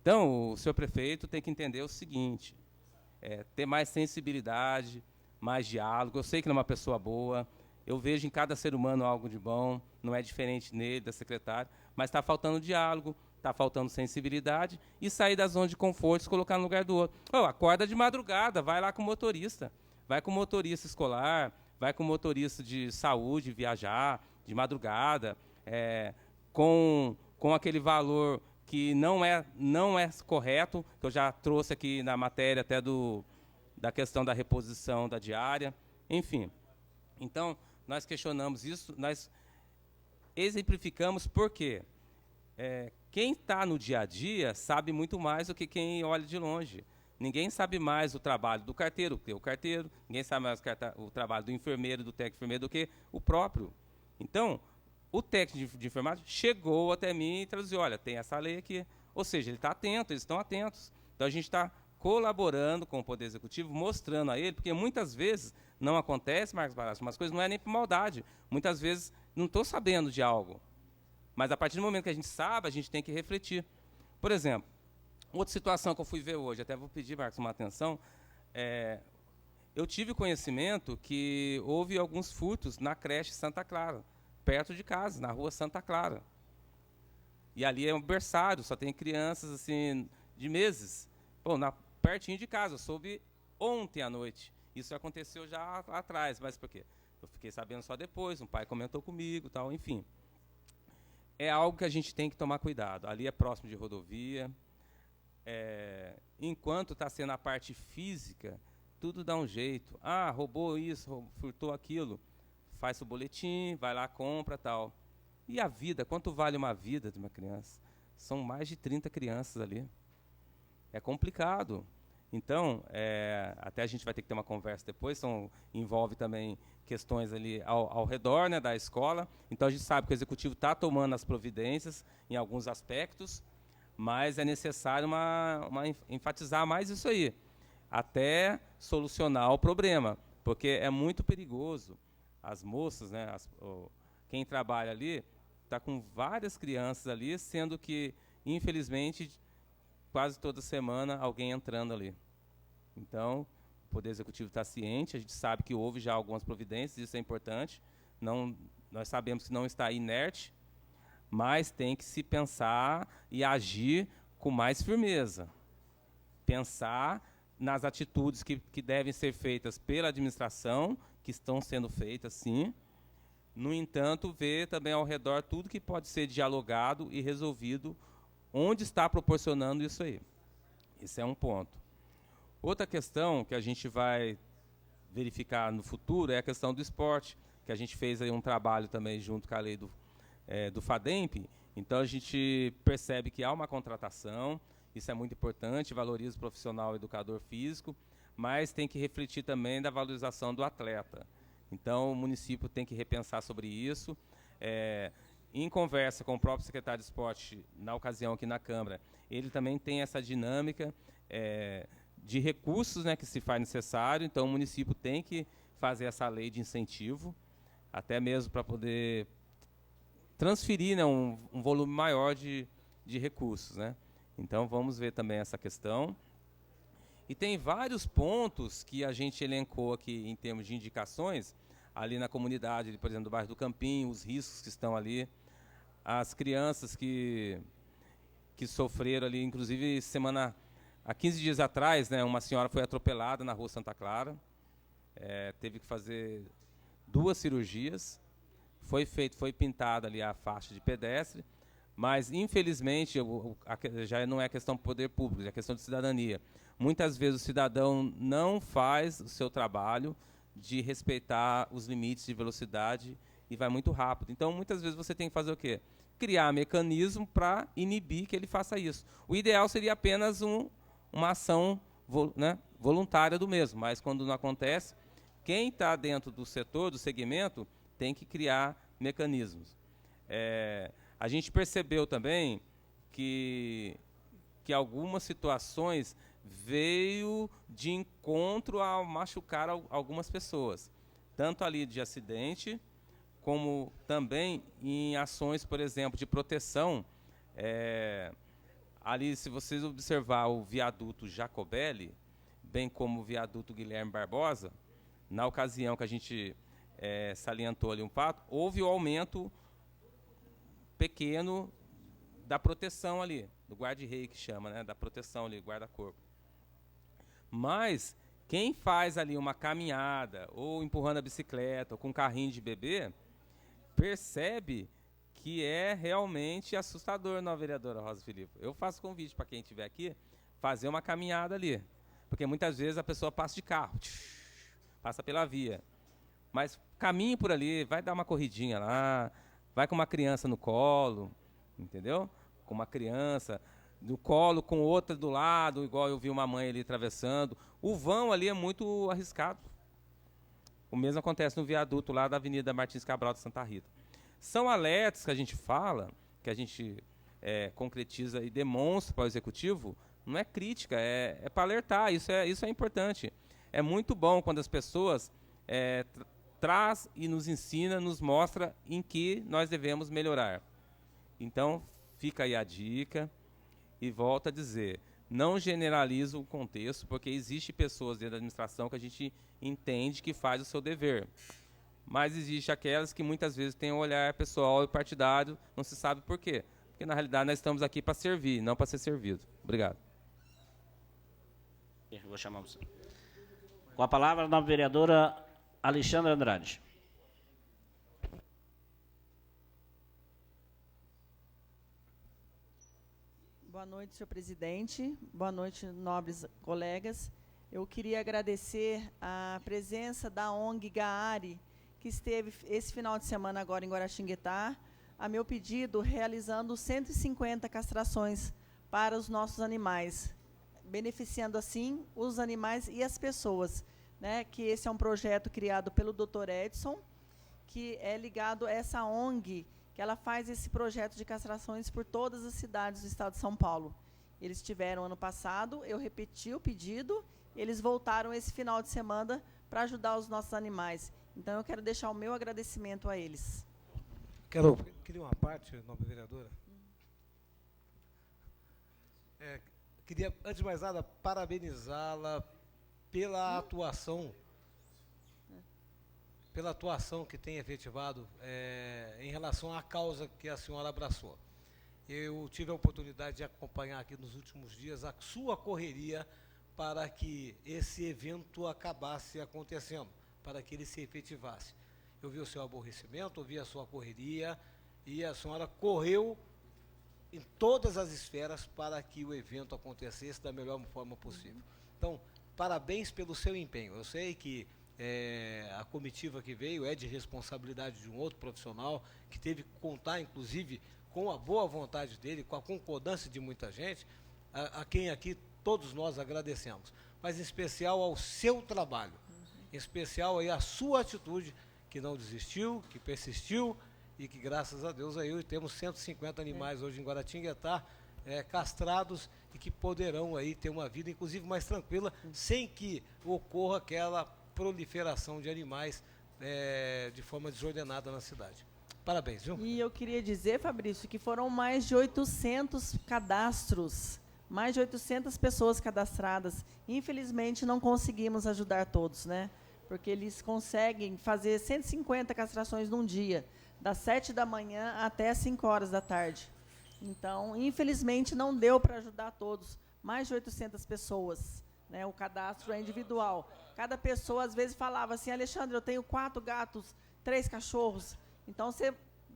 Então, o senhor prefeito tem que entender o seguinte, ter mais sensibilidade, mais diálogo. Eu sei que ele é uma pessoa boa, eu vejo em cada ser humano algo de bom, não é diferente nele, da secretária, mas está faltando diálogo, está faltando sensibilidade, e sair da zona de conforto e se colocar no lugar do outro. Acorda de madrugada, vai lá com o motorista. Vai com o motorista escolar, vai com o motorista de saúde viajar de madrugada, com aquele valor que não é correto, que eu já trouxe aqui na matéria até da questão da reposição da diária, enfim. Então, nós questionamos isso, nós exemplificamos por quê? Quem está no dia a dia sabe muito mais do que quem olha de longe. Ninguém sabe mais o trabalho do carteiro, que é o carteiro, ninguém sabe mais o trabalho do enfermeiro, do técnico de enfermeiro, do que o próprio. Então, o técnico de enfermagem chegou até mim e traduziu, olha, tem essa lei aqui. Ou seja, ele está atento, eles estão atentos. Então, a gente está colaborando com o Poder Executivo, mostrando a ele, porque muitas vezes não acontece, Marcos Barasco, umas coisas não é nem por maldade. Muitas vezes não estou sabendo de algo. Mas, a partir do momento que a gente sabe, a gente tem que refletir. Por exemplo, outra situação que eu fui ver hoje, até vou pedir, Marcos, uma atenção, eu tive conhecimento que houve alguns furtos na creche Santa Clara, perto de casa, na rua Santa Clara. E ali é um berçário, só tem crianças assim, de meses. Pertinho de casa, eu soube ontem à noite. Isso aconteceu já atrás, mas por quê? Eu fiquei sabendo só depois, um pai comentou comigo, tal, enfim. É algo que a gente tem que tomar cuidado. Ali é próximo de rodovia. Enquanto está sendo a parte física, tudo dá um jeito. Roubou isso, furtou aquilo. Faz o boletim, vai lá, compra, tal. E a vida? Quanto vale uma vida de uma criança? São mais de 30 crianças ali. É complicado. Então, até a gente vai ter que ter uma conversa depois, envolve também questões ali ao redor, né, da escola. Então, a gente sabe que o Executivo está tomando as providências em alguns aspectos, mas é necessário enfatizar mais isso aí, até solucionar o problema, porque é muito perigoso. As moças, né, quem trabalha ali, está com várias crianças ali, sendo que, infelizmente, quase toda semana alguém entrando ali. Então, o Poder Executivo está ciente, a gente sabe que houve já algumas providências, isso é importante, nós sabemos que não está inerte, mas tem que se pensar e agir com mais firmeza. Pensar nas atitudes que devem ser feitas pela administração, que estão sendo feitas, sim. No entanto, ver também ao redor tudo que pode ser dialogado e resolvido, onde está proporcionando isso aí. Esse é um ponto. Outra questão que a gente vai verificar no futuro é a questão do esporte, que a gente fez aí um trabalho também junto com a lei do FADEMP. Então, a gente percebe que há uma contratação, isso é muito importante, valoriza o profissional educador físico, mas tem que refletir também da valorização do atleta. Então, o município tem que repensar sobre isso. Em conversa com o próprio secretário de esporte, na ocasião aqui na Câmara, ele também tem essa dinâmica de recursos, né, que se faz necessário. Então, o município tem que fazer essa lei de incentivo, até mesmo para poder transferir, né, um volume maior de recursos, né? Então, vamos ver também essa questão. E tem vários pontos que a gente elencou aqui em termos de indicações, ali na comunidade, por exemplo, do bairro do Campinho, os riscos que estão ali, as crianças que sofreram ali, inclusive há 15 dias atrás, né, uma senhora foi atropelada na rua Santa Clara, teve que fazer 2 cirurgias, foi pintada ali a faixa de pedestre, mas, infelizmente, já não é questão do poder público, é questão de cidadania. Muitas vezes o cidadão não faz o seu trabalho de respeitar os limites de velocidade e vai muito rápido. Então, muitas vezes você tem que fazer o quê? Criar mecanismo para inibir que ele faça isso. O ideal seria apenas uma ação voluntária do mesmo, mas quando não acontece, quem está dentro do setor, do segmento, tem que criar mecanismos. A gente percebeu também que algumas situações veio de encontro a machucar algumas pessoas, tanto ali de acidente, como também em ações, por exemplo, de proteção. Ali, se vocês observar o viaduto Jacobelli, bem como o viaduto Guilherme Barbosa, na ocasião que a gente salientou ali um fato, houve um aumento pequeno da proteção ali, do guarda-rei que chama, né? Da proteção ali, guarda-corpo. Mas quem faz ali uma caminhada, ou empurrando a bicicleta, ou com um carrinho de bebê, percebe que é realmente assustador, não, vereadora Rosa Filipe? Eu faço convite para quem estiver aqui, fazer uma caminhada ali. Porque muitas vezes a pessoa passa de carro, passa pela via. Mas caminhe por ali, vai dar uma corridinha lá, vai com uma criança no colo, entendeu? Com uma criança no colo, com outra do lado, igual eu vi uma mãe ali atravessando. O vão ali é muito arriscado. O mesmo acontece no viaduto lá da Avenida Martins Cabral de Santa Rita. São alertas que a gente fala, que a gente concretiza e demonstra para o Executivo, não é crítica, é para alertar, isso é importante. É muito bom quando as pessoas traz e nos ensina, nos mostra em que nós devemos melhorar. Então, fica aí a dica e volto a dizer, não generalizo o contexto, porque existe pessoas dentro da administração que a gente entende que faz o seu dever. Mas existe aquelas que muitas vezes têm um olhar pessoal e partidário, não se sabe por quê. Porque, na realidade, nós estamos aqui para servir, não para ser servido. Obrigado. Vou chamar você. Com a palavra, a nova vereadora Alexandra Andrade. Boa noite, senhor presidente. Boa noite, nobres colegas. Eu queria agradecer a presença da ONG Gaari, que esteve esse final de semana agora em Guaratinguetá, a meu pedido, realizando 150 castrações para os nossos animais, beneficiando assim os animais e as pessoas, né? Que esse é um projeto criado pelo Dr. Edson, que é ligado a essa ONG, que ela faz esse projeto de castrações por todas as cidades do estado de São Paulo. Eles tiveram ano passado, eu repeti o pedido, eles voltaram esse final de semana para ajudar os nossos animais. Então, eu quero deixar o meu agradecimento a eles. Queria uma parte, nobre vereadora. Queria, antes de mais nada, parabenizá-la pela atuação que tem efetivado em relação à causa que a senhora abraçou. Eu tive a oportunidade de acompanhar aqui nos últimos dias a sua correria para que esse evento acabasse acontecendo, para que ele se efetivasse. Eu vi o seu aborrecimento, eu vi a sua correria, e a senhora correu em todas as esferas para que o evento acontecesse da melhor forma possível. Então, parabéns pelo seu empenho. Eu sei que a comitiva que veio é de responsabilidade de um outro profissional, que teve que contar, inclusive, com a boa vontade dele, com a concordância de muita gente, a quem aqui todos nós agradecemos. Mas, em especial, ao seu trabalho, em especial aí a sua atitude, que não desistiu, que persistiu, e que, graças a Deus, aí temos 150 animais hoje em Guaratinguetá, castrados, e que poderão aí ter uma vida, inclusive, mais tranquila, sem que ocorra aquela proliferação de animais de forma desordenada na cidade. Parabéns, viu? E eu queria dizer, Fabrício, que foram mais de 800 cadastros, mais de 800 pessoas cadastradas. Infelizmente, não conseguimos ajudar todos, né? Porque eles conseguem fazer 150 castrações num dia, das 7 da manhã até 5 horas da tarde. Então, infelizmente, não deu para ajudar todos. Mais de 800 pessoas, né? O cadastro é individual. Cada pessoa, às vezes, falava assim, Alexandre, eu tenho 4 gatos, 3 cachorros. Então, você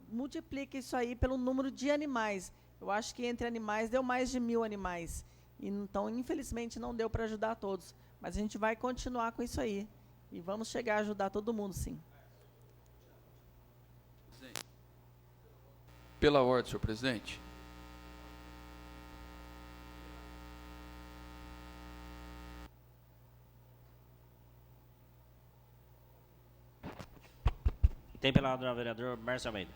multiplica isso aí pelo número de animais. Eu acho que entre animais deu mais de 1.000 animais. Então, infelizmente, não deu para ajudar todos. Mas a gente vai continuar com isso aí. E vamos chegar a ajudar todo mundo, sim. Pela ordem, senhor presidente. Tem pela ordem o vereador Márcio Almeida.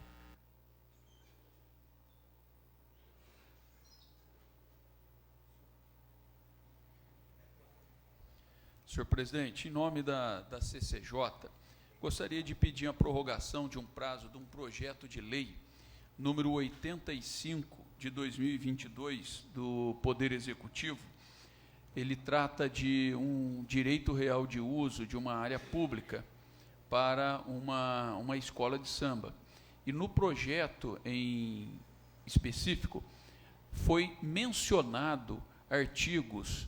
Senhor presidente, em nome da CCJ, gostaria de pedir a prorrogação de um prazo de um projeto de lei número 85 de 2022 do Poder Executivo. Ele trata de um direito real de uso de uma área pública para uma escola de samba. E no projeto em específico, foi mencionado artigos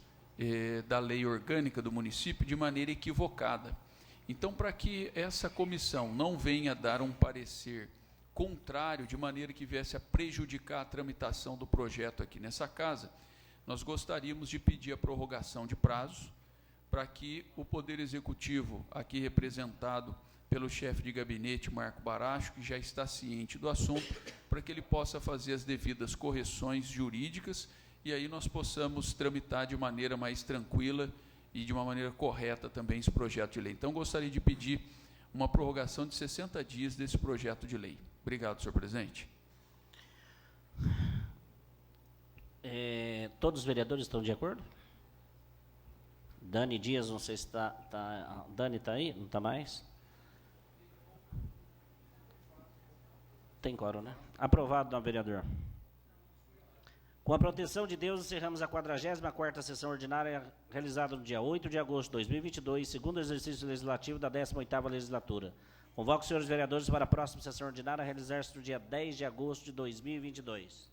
da lei orgânica do município de maneira equivocada. Então, para que essa comissão não venha dar um parecer contrário, de maneira que viesse a prejudicar a tramitação do projeto aqui nessa casa, nós gostaríamos de pedir a prorrogação de prazos para que o Poder Executivo, aqui representado pelo chefe de gabinete, Marco Baracho, que já está ciente do assunto, para que ele possa fazer as devidas correções jurídicas e aí nós possamos tramitar de maneira mais tranquila e de uma maneira correta também esse projeto de lei. Então, gostaria de pedir uma prorrogação de 60 dias desse projeto de lei. Obrigado, senhor presidente. Todos os vereadores estão de acordo? Dani Dias, não sei se está... Dani está aí? Não está mais? Tem quórum, né? Aprovado, não, vereador. Com a proteção de Deus, encerramos a 44ª sessão ordinária realizada no dia 8 de agosto de 2022, segundo exercício legislativo da 18ª legislatura. Convoco os senhores vereadores para a próxima sessão ordinária a realizar-se no dia 10 de agosto de 2022.